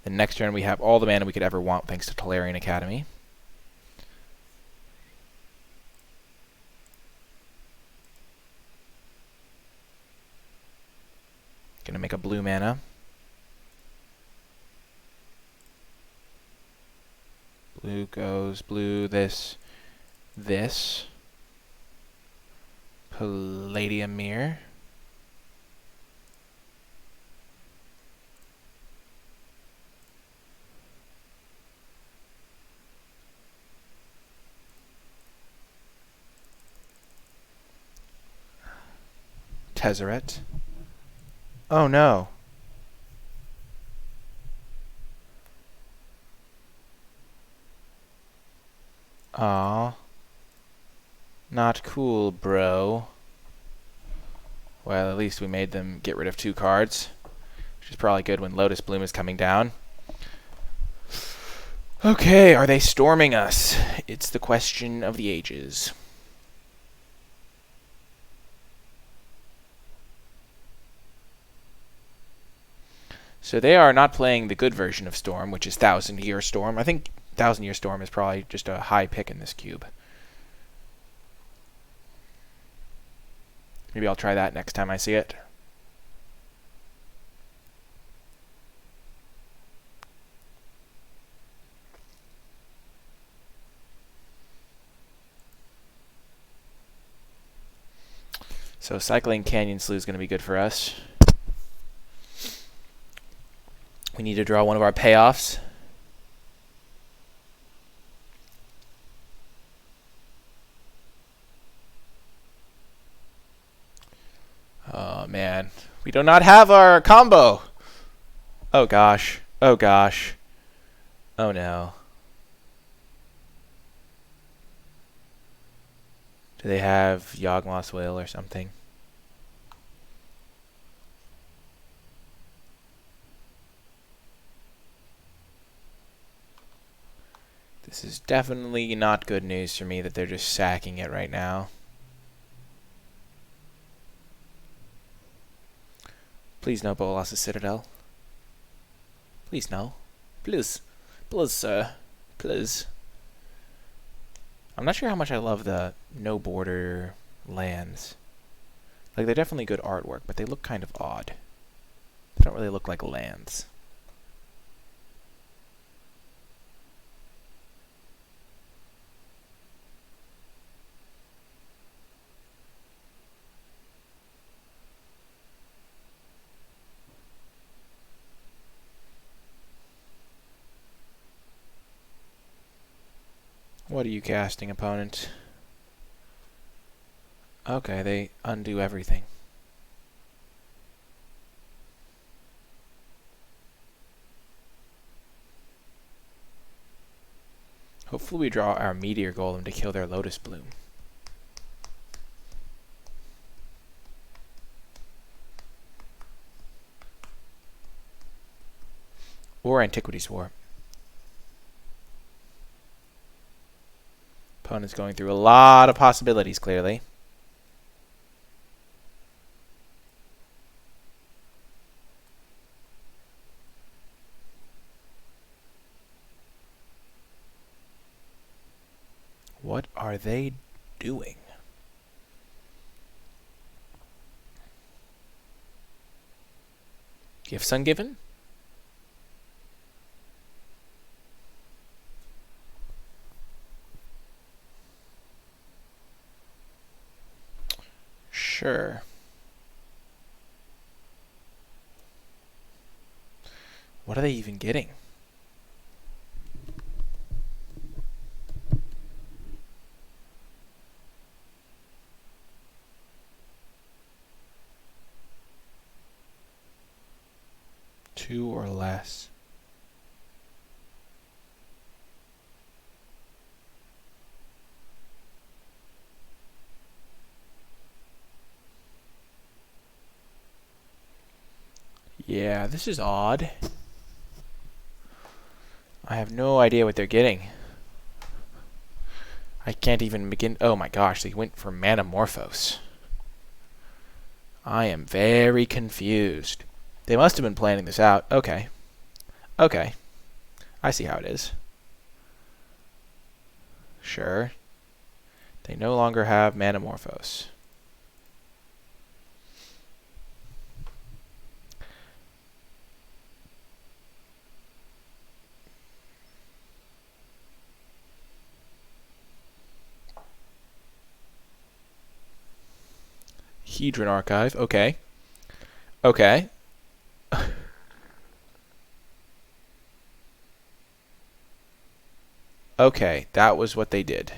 The next turn we have all the mana we could ever want thanks to Tolarian Academy. Gonna make a blue mana. Blue goes blue, this. Palladium Mirror. Tezzeret. Oh no. Aw. Not cool, bro. Well, at least we made them get rid of 2 cards, which is probably good when Lotus Bloom is coming down. Okay, are they storming us? It's the question of the ages. So they are not playing the good version of Storm, which is 1,000-Year Storm. I think 1,000-Year Storm is probably just a high pick in this cube. Maybe I'll try that next time I see it. So cycling Canyon Slough is going to be good for us. We need to draw one of our payoffs. Oh man, we do not have our combo. Oh gosh, oh gosh, oh no. Do they have Yawgmoth's Will or something? This is definitely not good news for me that they're just sacking it right now. Please no Bolas' Citadel. Please no. Please. Please, sir. Please. I'm not sure how much I love the no border lands. Like, they're definitely good artwork, but they look kind of odd. They don't really look like lands. What are you casting, opponent? Okay, they undo everything. Hopefully we draw our Meteor Golem to kill their Lotus Bloom. Or Antiquities War. Opponent's going through a lot of possibilities, clearly. What are they doing? Gifts ungiven? Sure. What are they even getting? Two or less. Yeah, this is odd. I have no idea what they're getting. I can't even begin. Oh my gosh, they went for Manamorphose. I am very confused. They must have been planning this out. Okay. Okay. I see how it is. Sure. They no longer have Manamorphose. Hedron Archive. Okay. Okay. Okay, that was what they did.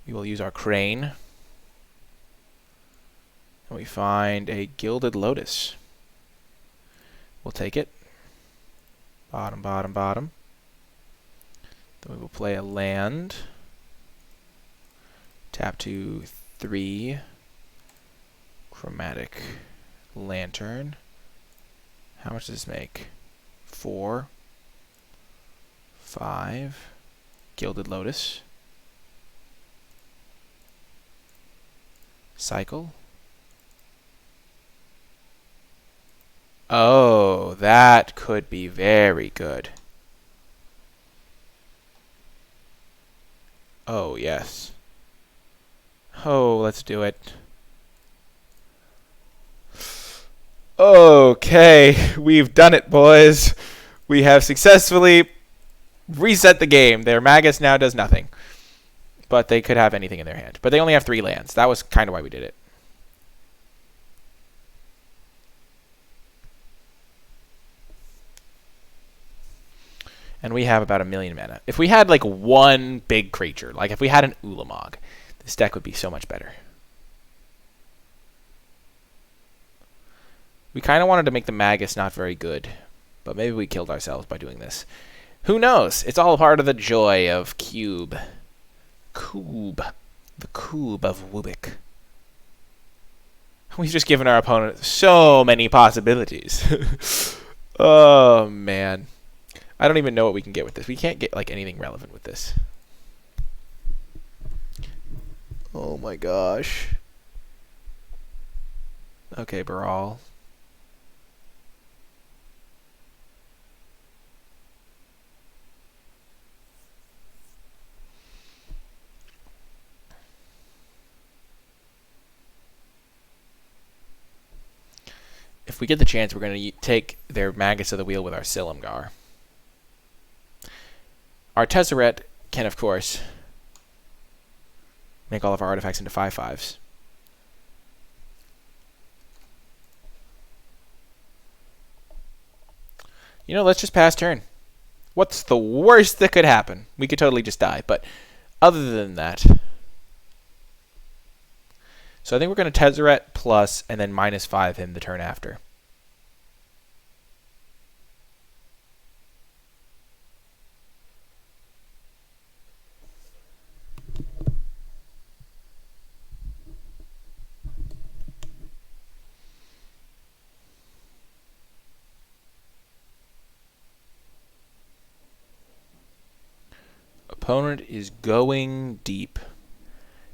We will use our crane. And we find a Gilded Lotus. We'll take it. Bottom, bottom, bottom. Then we will play a land. Tap to 3. Chromatic Lantern. How much does this make? 4. 5. Gilded Lotus. Cycle. Oh, that could be very good. Oh, yes. Oh, let's do it. Okay, we've done it, boys. We have successfully reset the game. Their Magus now does nothing. But they could have anything in their hand. But they only have 3 lands. That was kind of why we did it. And we have about 1 million mana. If we had like one big creature, like if we had an Ulamog, this deck would be so much better. We kind of wanted to make the Magus not very good, but maybe we killed ourselves by doing this. Who knows? It's all part of the joy of Cube. The Cube of Wubik. We've just given our opponent so many possibilities. Oh, man. I don't even know what we can get with this. We can't get like anything relevant with this. Oh my gosh. Okay, Baral. If we get the chance, we're going to take their Magus of the Wheel with our Silumgar. Our Tezzeret can, of course, make all of our artifacts into 5/5s. You know, let's just pass turn. What's the worst that could happen? We could totally just die, but other than that... So I think we're going to Tezzeret plus and then -5 him the turn after. Opponent is going deep.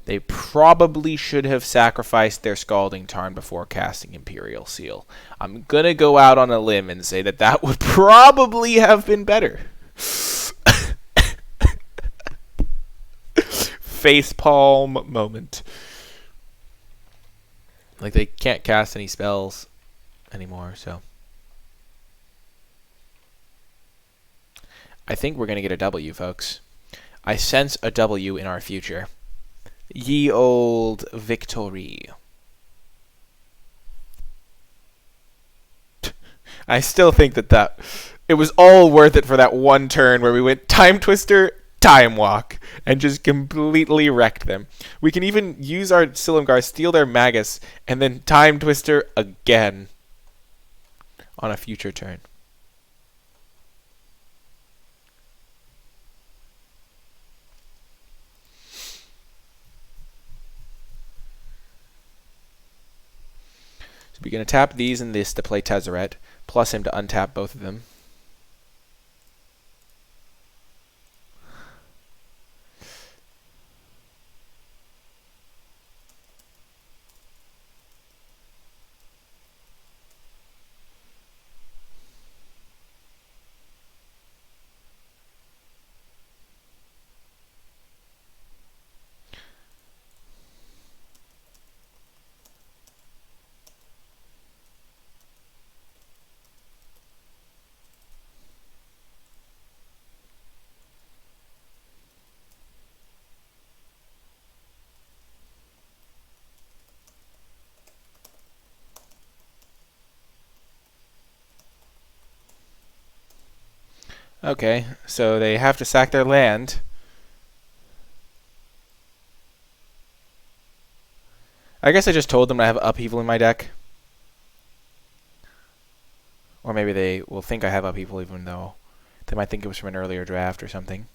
They probably should have sacrificed their Scalding Tarn before casting Imperial Seal. I'm going to go out on a limb and say that that would probably have been better. Facepalm moment. Like, they can't cast any spells anymore, so... I think we're going to get a W, folks. I sense a W in our future. Ye old victory. I still think that it was all worth it for that one turn where we went Time Twister, Time Walk, and just completely wrecked them. We can even use our Silumgar, steal their Magus, and then Time Twister again on a future turn. We're going to tap these and this to play Tezzeret, plus him to untap both of them. Okay, so they have to sack their land. I guess I just told them I have Upheaval in my deck. Or maybe they will think I have Upheaval even though they might think it was from an earlier draft or something.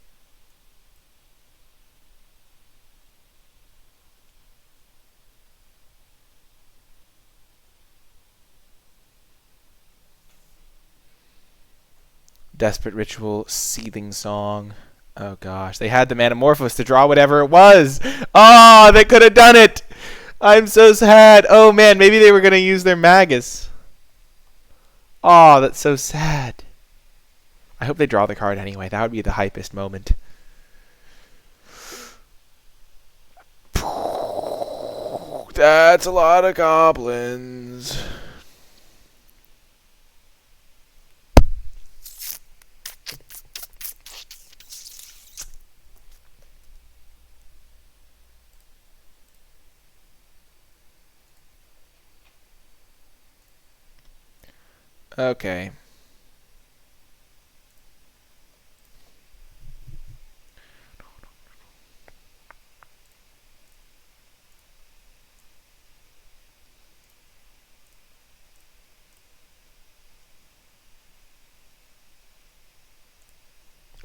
Desperate Ritual, Seething Song. Oh gosh, they had the Manamorphose to draw whatever it was. Oh, they could have done it. I'm so sad. Oh man, maybe they were going to use their Magus. Oh, that's so sad. I hope they draw the card anyway. That would be the hypest moment. That's a lot of goblins. Okay.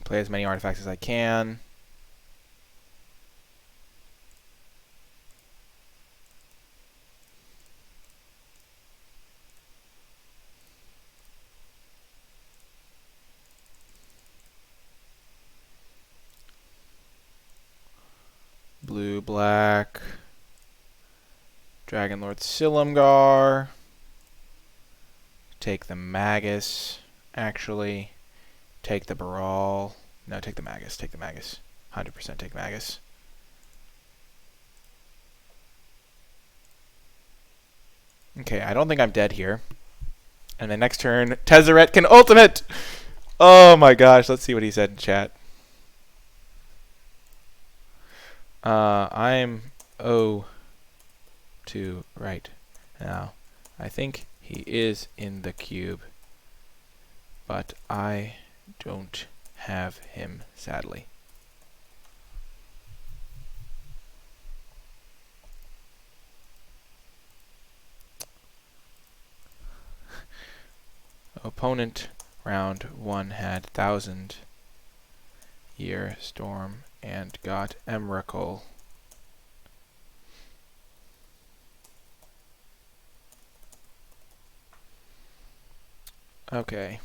Play as many artifacts as I can. Blue, black. Dragon Lord Silumgar. Take the Magus. Actually, take the Baral. No, take the Magus. Take the Magus. 100% take Magus. Okay, I don't think I'm dead here. And then next turn, Tezzeret can ultimate! Oh my gosh, let's see what he said in chat. I'm O2 right now. I think he is in the cube, but I don't have him, sadly. Opponent round 1 had 1,000-year storm and got Emrakul. Okay.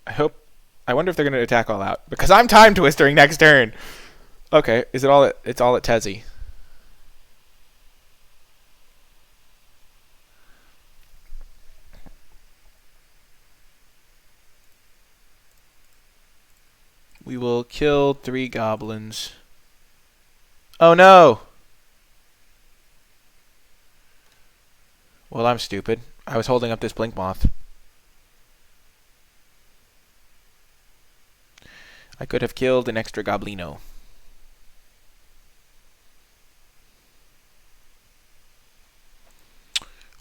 I wonder if they're going to attack all out, because I'm time twistering next turn. Okay, is it all at, it's all at Tezzy. We will kill 3 goblins. Oh no! Well, I'm stupid. I was holding up this blink moth. I could have killed an extra goblino.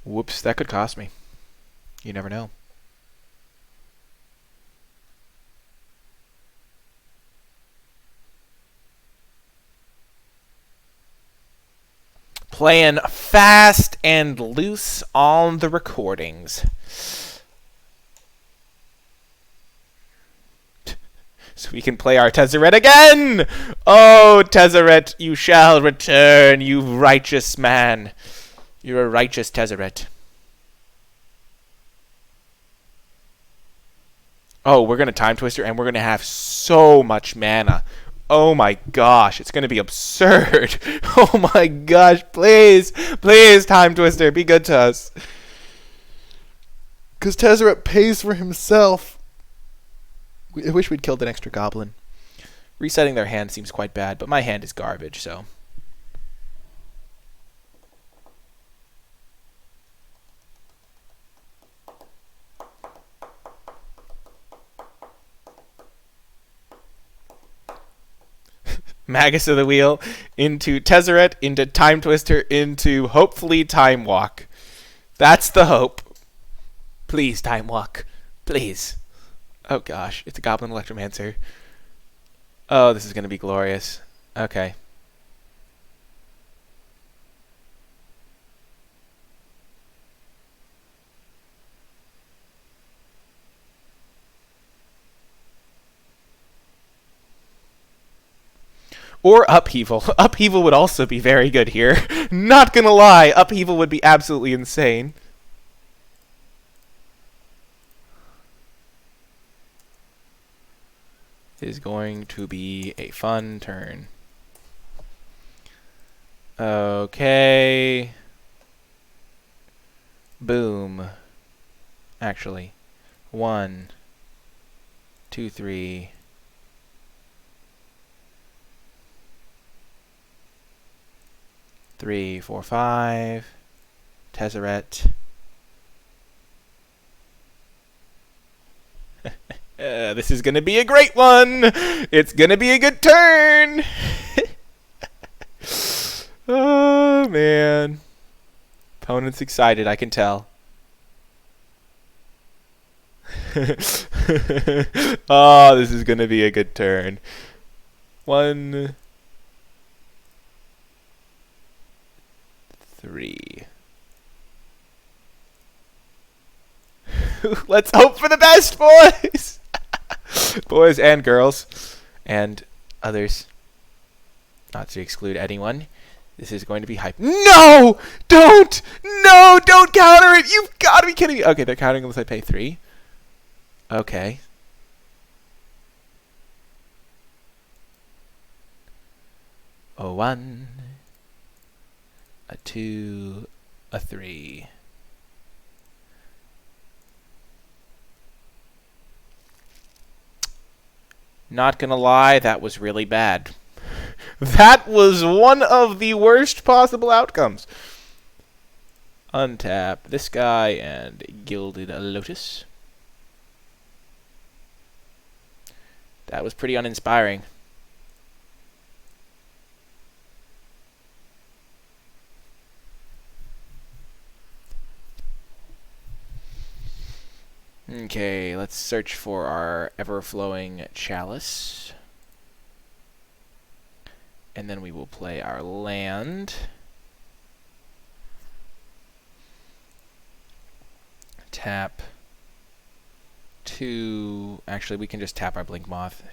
Whoops, that could cost me. You never know. Playing fast and loose on the recordings. So we can play our Tezzeret again! Oh, Tezzeret, you shall return, you righteous man. You're a righteous Tezzeret. Oh, we're going to Time Twister, and we're going to have so much mana. Oh my gosh, it's going to be absurd. Oh my gosh, please, please, Time Twister, be good to us. Because Tezzeret pays for himself. I wish we'd killed an extra goblin. Resetting their hand seems quite bad, but my hand is garbage, so. Magus of the Wheel into Tezzeret, into Time Twister, into hopefully Time Walk. That's the hope. Please, Time Walk. Please. Oh gosh, it's a Goblin Electromancer. Oh, this is going to be glorious. Okay. Or Upheaval. Upheaval would also be very good here. Not gonna lie, Upheaval would be absolutely insane. It is going to be a fun turn. Okay. Boom. Actually. 1, 2, 3... 3, 4, 5. Tezzeret. This is going to be a great one. It's going to be a good turn. Oh, man. Opponent's excited, I can tell. Oh, this is going to be a good turn. 1, 3. Let's hope for the best, boys. Boys and girls and others, not to exclude anyone. This is going to be hype. No! Don't! No! Don't counter it! You've got to be kidding me! Okay, they're counting unless I pay 3. Okay. A 1, a 2, a 3. Not gonna lie, that was really bad. That was one of the worst possible outcomes. Untap this guy and Gilded Lotus. That was pretty uninspiring. Okay, let's search for our ever-flowing chalice. And then we will play our land. Tap 2. Actually, we can just tap our Blink Moth.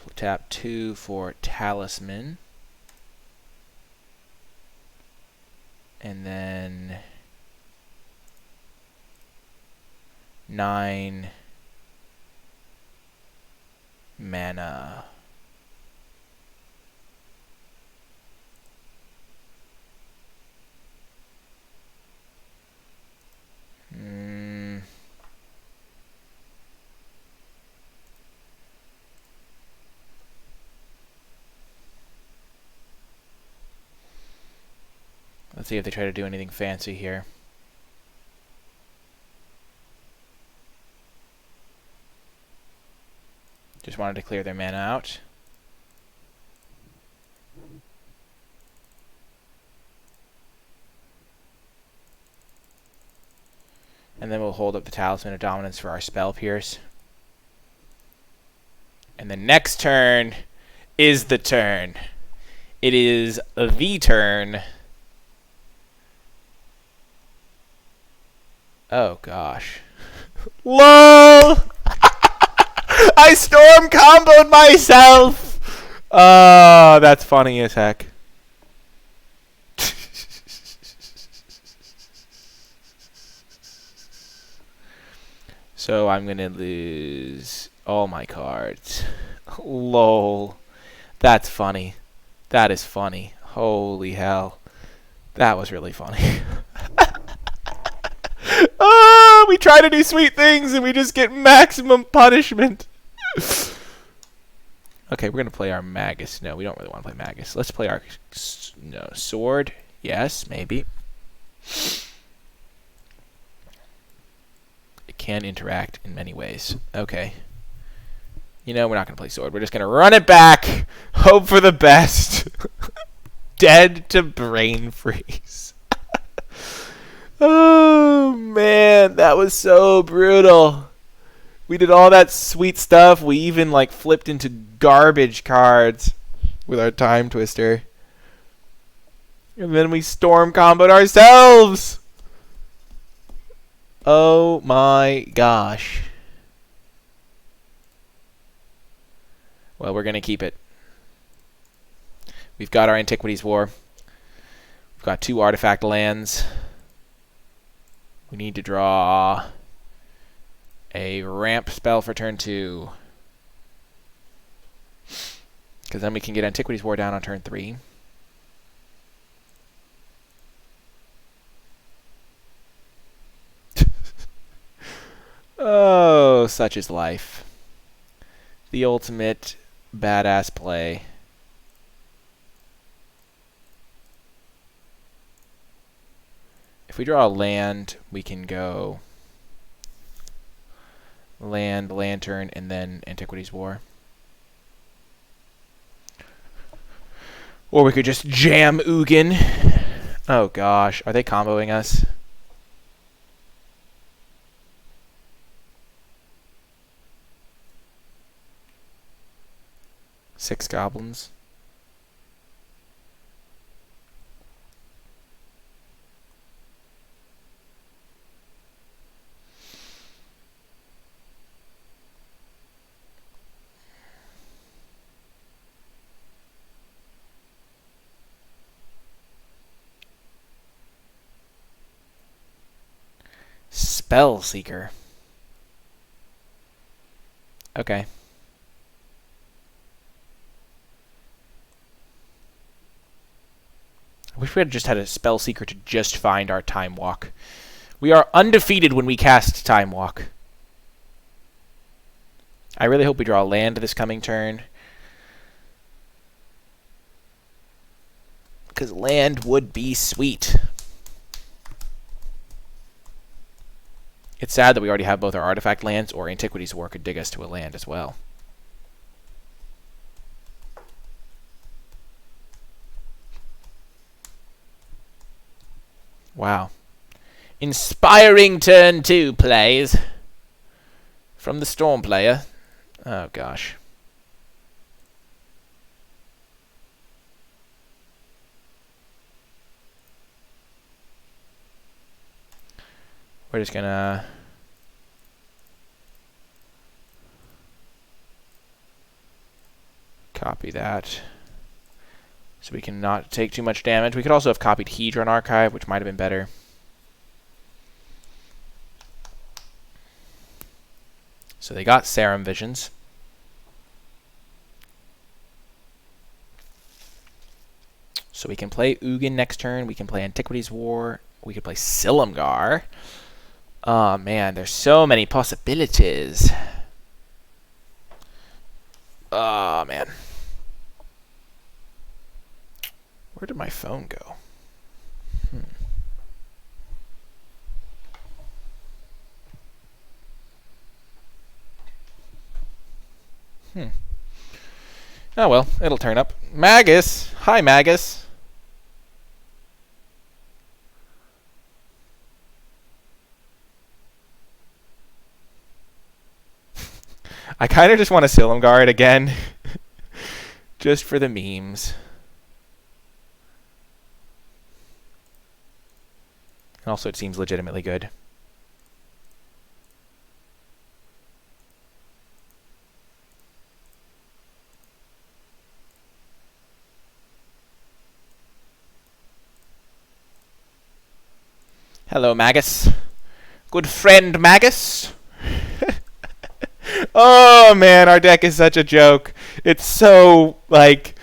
We'll tap 2 for Talisman. And then 9 mana. Let's see if they try to do anything fancy here. Just wanted to clear their mana out. And then we'll hold up the Talisman of Dominance for our Spell Pierce. And the next turn is the turn. It is the turn. Oh, gosh. LOL! I storm comboed myself! Oh, that's funny as heck. So I'm going to lose all my cards. LOL. That's funny. That is funny. Holy hell. That was really funny. Oh, we try to do sweet things and we just get maximum punishment. Okay, we're going to play our Magus. No, we don't really want to play Magus. Let's play our sword. Yes, maybe. It can interact in many ways. Okay. You know, we're not going to play sword. We're just going to run it back. Hope for the best. Dead to brain freeze. Oh, man. That was so brutal. We did all that sweet stuff. We even, like, flipped into garbage cards with our Time Twister. And then we storm comboed ourselves. Oh, my gosh. Well, we're going to keep it. We've got our Antiquities War. We've got 2 artifact lands. We need to draw a ramp spell for turn 2. Because then we can get Antiquities War down on turn 3. Oh, such is life. The ultimate badass play. If we draw a land, we can go land, lantern, and then Antiquities War. Or we could just jam Ugin. Oh gosh, are they comboing us? Six goblins. Spell Seeker. Okay. wish we had just had a spell seeker to just find our Time Walk. We are undefeated when we cast Time Walk. I really hope we draw land this coming turn, because land would be sweet. It's sad that we already have both our artifact lands, or Antiquities War could dig us to a land as well. Wow. Inspiring turn 2 plays from the Storm player. Oh gosh. We're just gonna copy that so we can not take too much damage. We could also have copied Hedron Archive, which might have been better. So they got Serum Visions. So we can play Ugin next turn. We can play Antiquities War. We could play Silumgar. Oh man, there's so many possibilities. Oh man. Where did my phone go? Oh well, it'll turn up. Magus! Hi, Magus! I kind of just want to Silumgar it again. Just for the memes. Also, it seems legitimately good. Hello, Magus. Good friend, Magus. Oh, man, our deck is such a joke. It's so, like,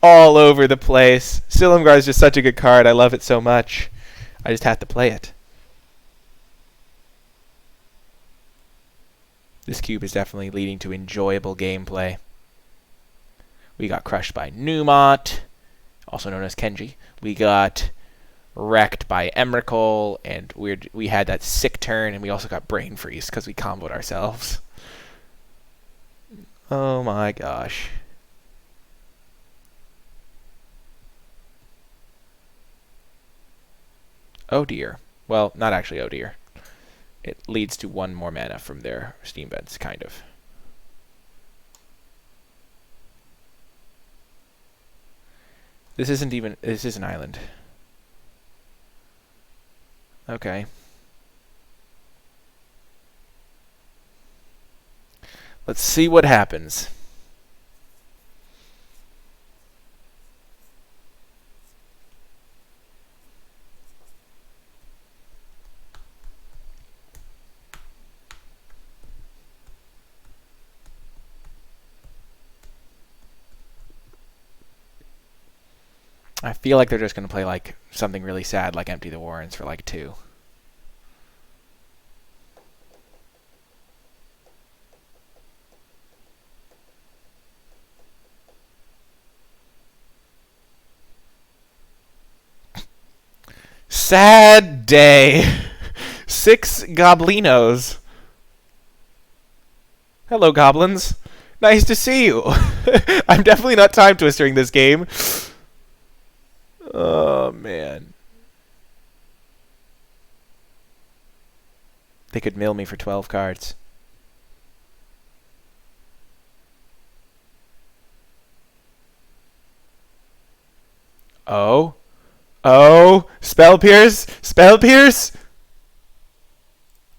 all over the place. Silumgar is just such a good card. I love it so much. I just have to play it. This cube is definitely leading to enjoyable gameplay. We got crushed by Numot, also known as Kenji. We got wrecked by Emrakul, and we had that sick turn, and we also got Brain Freeze because we comboed ourselves. Oh my gosh. Oh dear. Well, not actually oh dear. It leads to one more mana from their steam vents, kind of. This is an island. Okay. Let's see what happens. I feel like they're just going to play like something really sad like Empty the Warrens for like 2. Sad day. 6 goblinos. Hello, goblins. Nice to see you. I'm definitely not time twistering this game. Oh, man. They could mill me for 12 cards. Oh. Oh. Spell Pierce. Spell Pierce.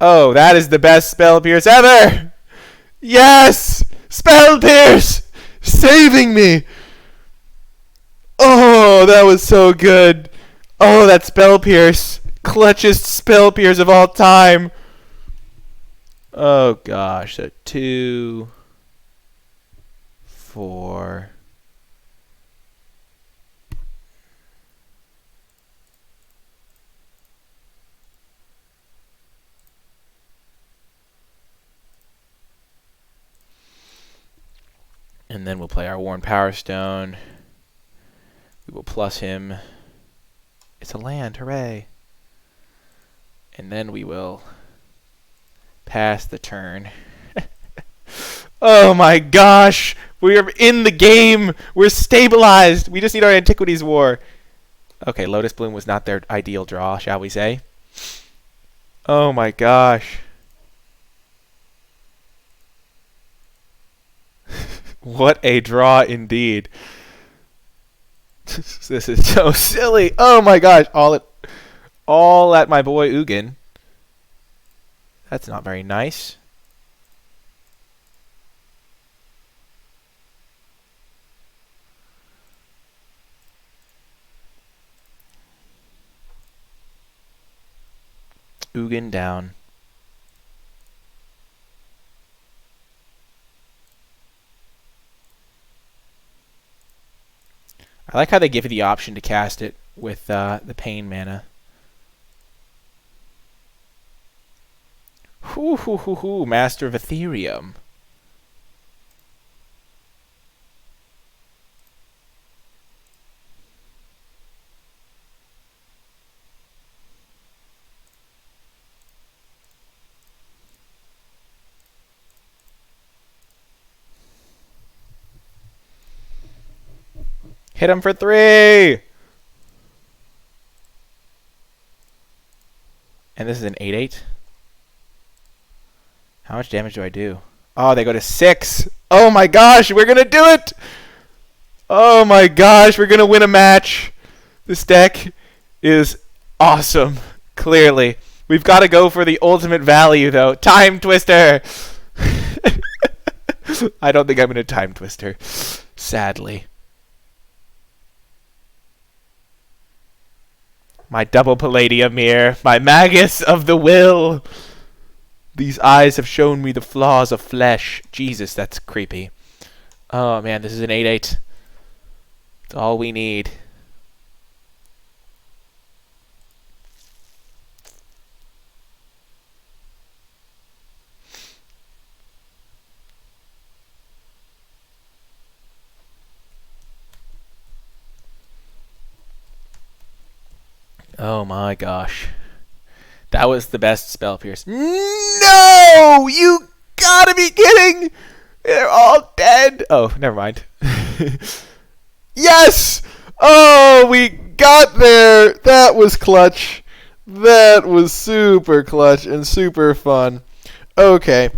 Oh, that is the best Spell Pierce ever. Yes. Spell Pierce. Saving me. Oh, that was so good. Oh, that Spell Pierce. Clutchest Spell Pierce of all time. Oh, gosh. So 2, 4. And then we'll play our Worn Power Stone. We will plus him. It's a land, hooray. And then we will pass the turn. Oh my gosh! We are in the game! We're stabilized! We just need our Antiquities War. Okay, Lotus Bloom was not their ideal draw, shall we say. Oh my gosh. What a draw indeed. This is so silly. Oh my gosh. All at my boy Ugin. That's not very nice. Ugin down. I like how they give you the option to cast it with the Pain mana. Hoo hoo hoo hoo, Master of Ethereum. Hit him for 3! And this is an 8/8. How much damage do I do? Oh, they go to 6! Oh my gosh, we're gonna do it! Oh my gosh, we're gonna win a match! This deck is awesome, clearly. We've got to go for the ultimate value, though. Time Twister! I don't think I'm gonna Time Twister, sadly. My double Palladium here, my Magus of the Will. These eyes have shown me the flaws of flesh. Jesus, that's creepy. Oh man, this is an 8/8. It's all we need. Oh my gosh. That was the best Spell Pierce. No! You gotta be kidding! They're all dead! Oh, never mind. Yes! Oh, we got there! That was clutch. That was super clutch and super fun. Okay.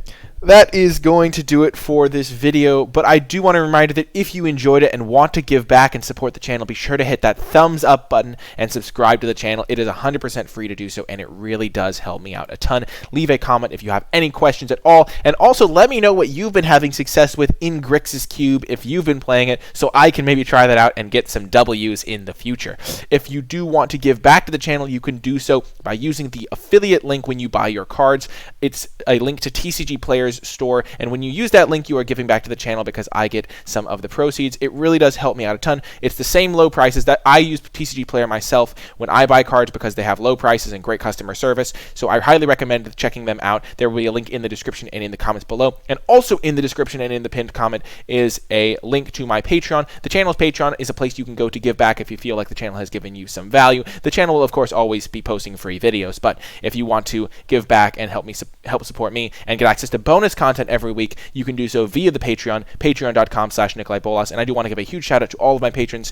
That is going to do it for this video, but I do want to remind you that if you enjoyed it and want to give back and support the channel, be sure to hit that thumbs up button and subscribe to the channel. It is 100% free to do so, and it really does help me out a ton. Leave a comment if you have any questions at all, and also let me know what you've been having success with in Grixis Cube if you've been playing it, so I can maybe try that out and get some W's in the future. If you do want to give back to the channel, you can do so by using the affiliate link when you buy your cards. It's a link to TCG Players store, and when you use that link, you are giving back to the channel because I get some of the proceeds. It really does help me out a ton. It's the same low prices that I use TCG Player myself when I buy cards because they have low prices and great customer service, so I highly recommend checking them out. There will be a link in the description and in the comments below, and also in the description and in the pinned comment is a link to my Patreon. The channel's Patreon is a place you can go to give back if you feel like the channel has given you some value. The channel will, of course, always be posting free videos, but if you want to give back and help support me and get access to bonus content every week, you can do so via the Patreon, patreon.com/NicolaiBolas. And I do want to give a huge shout out to all of my patrons,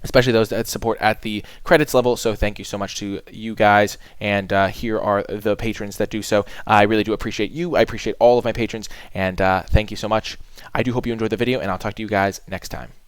especially those that support at the credits level. So thank you so much to you guys. And here are the patrons that do so. I really do appreciate you. I appreciate all of my patrons. And thank you so much. I do hope you enjoyed the video, and I'll talk to you guys next time.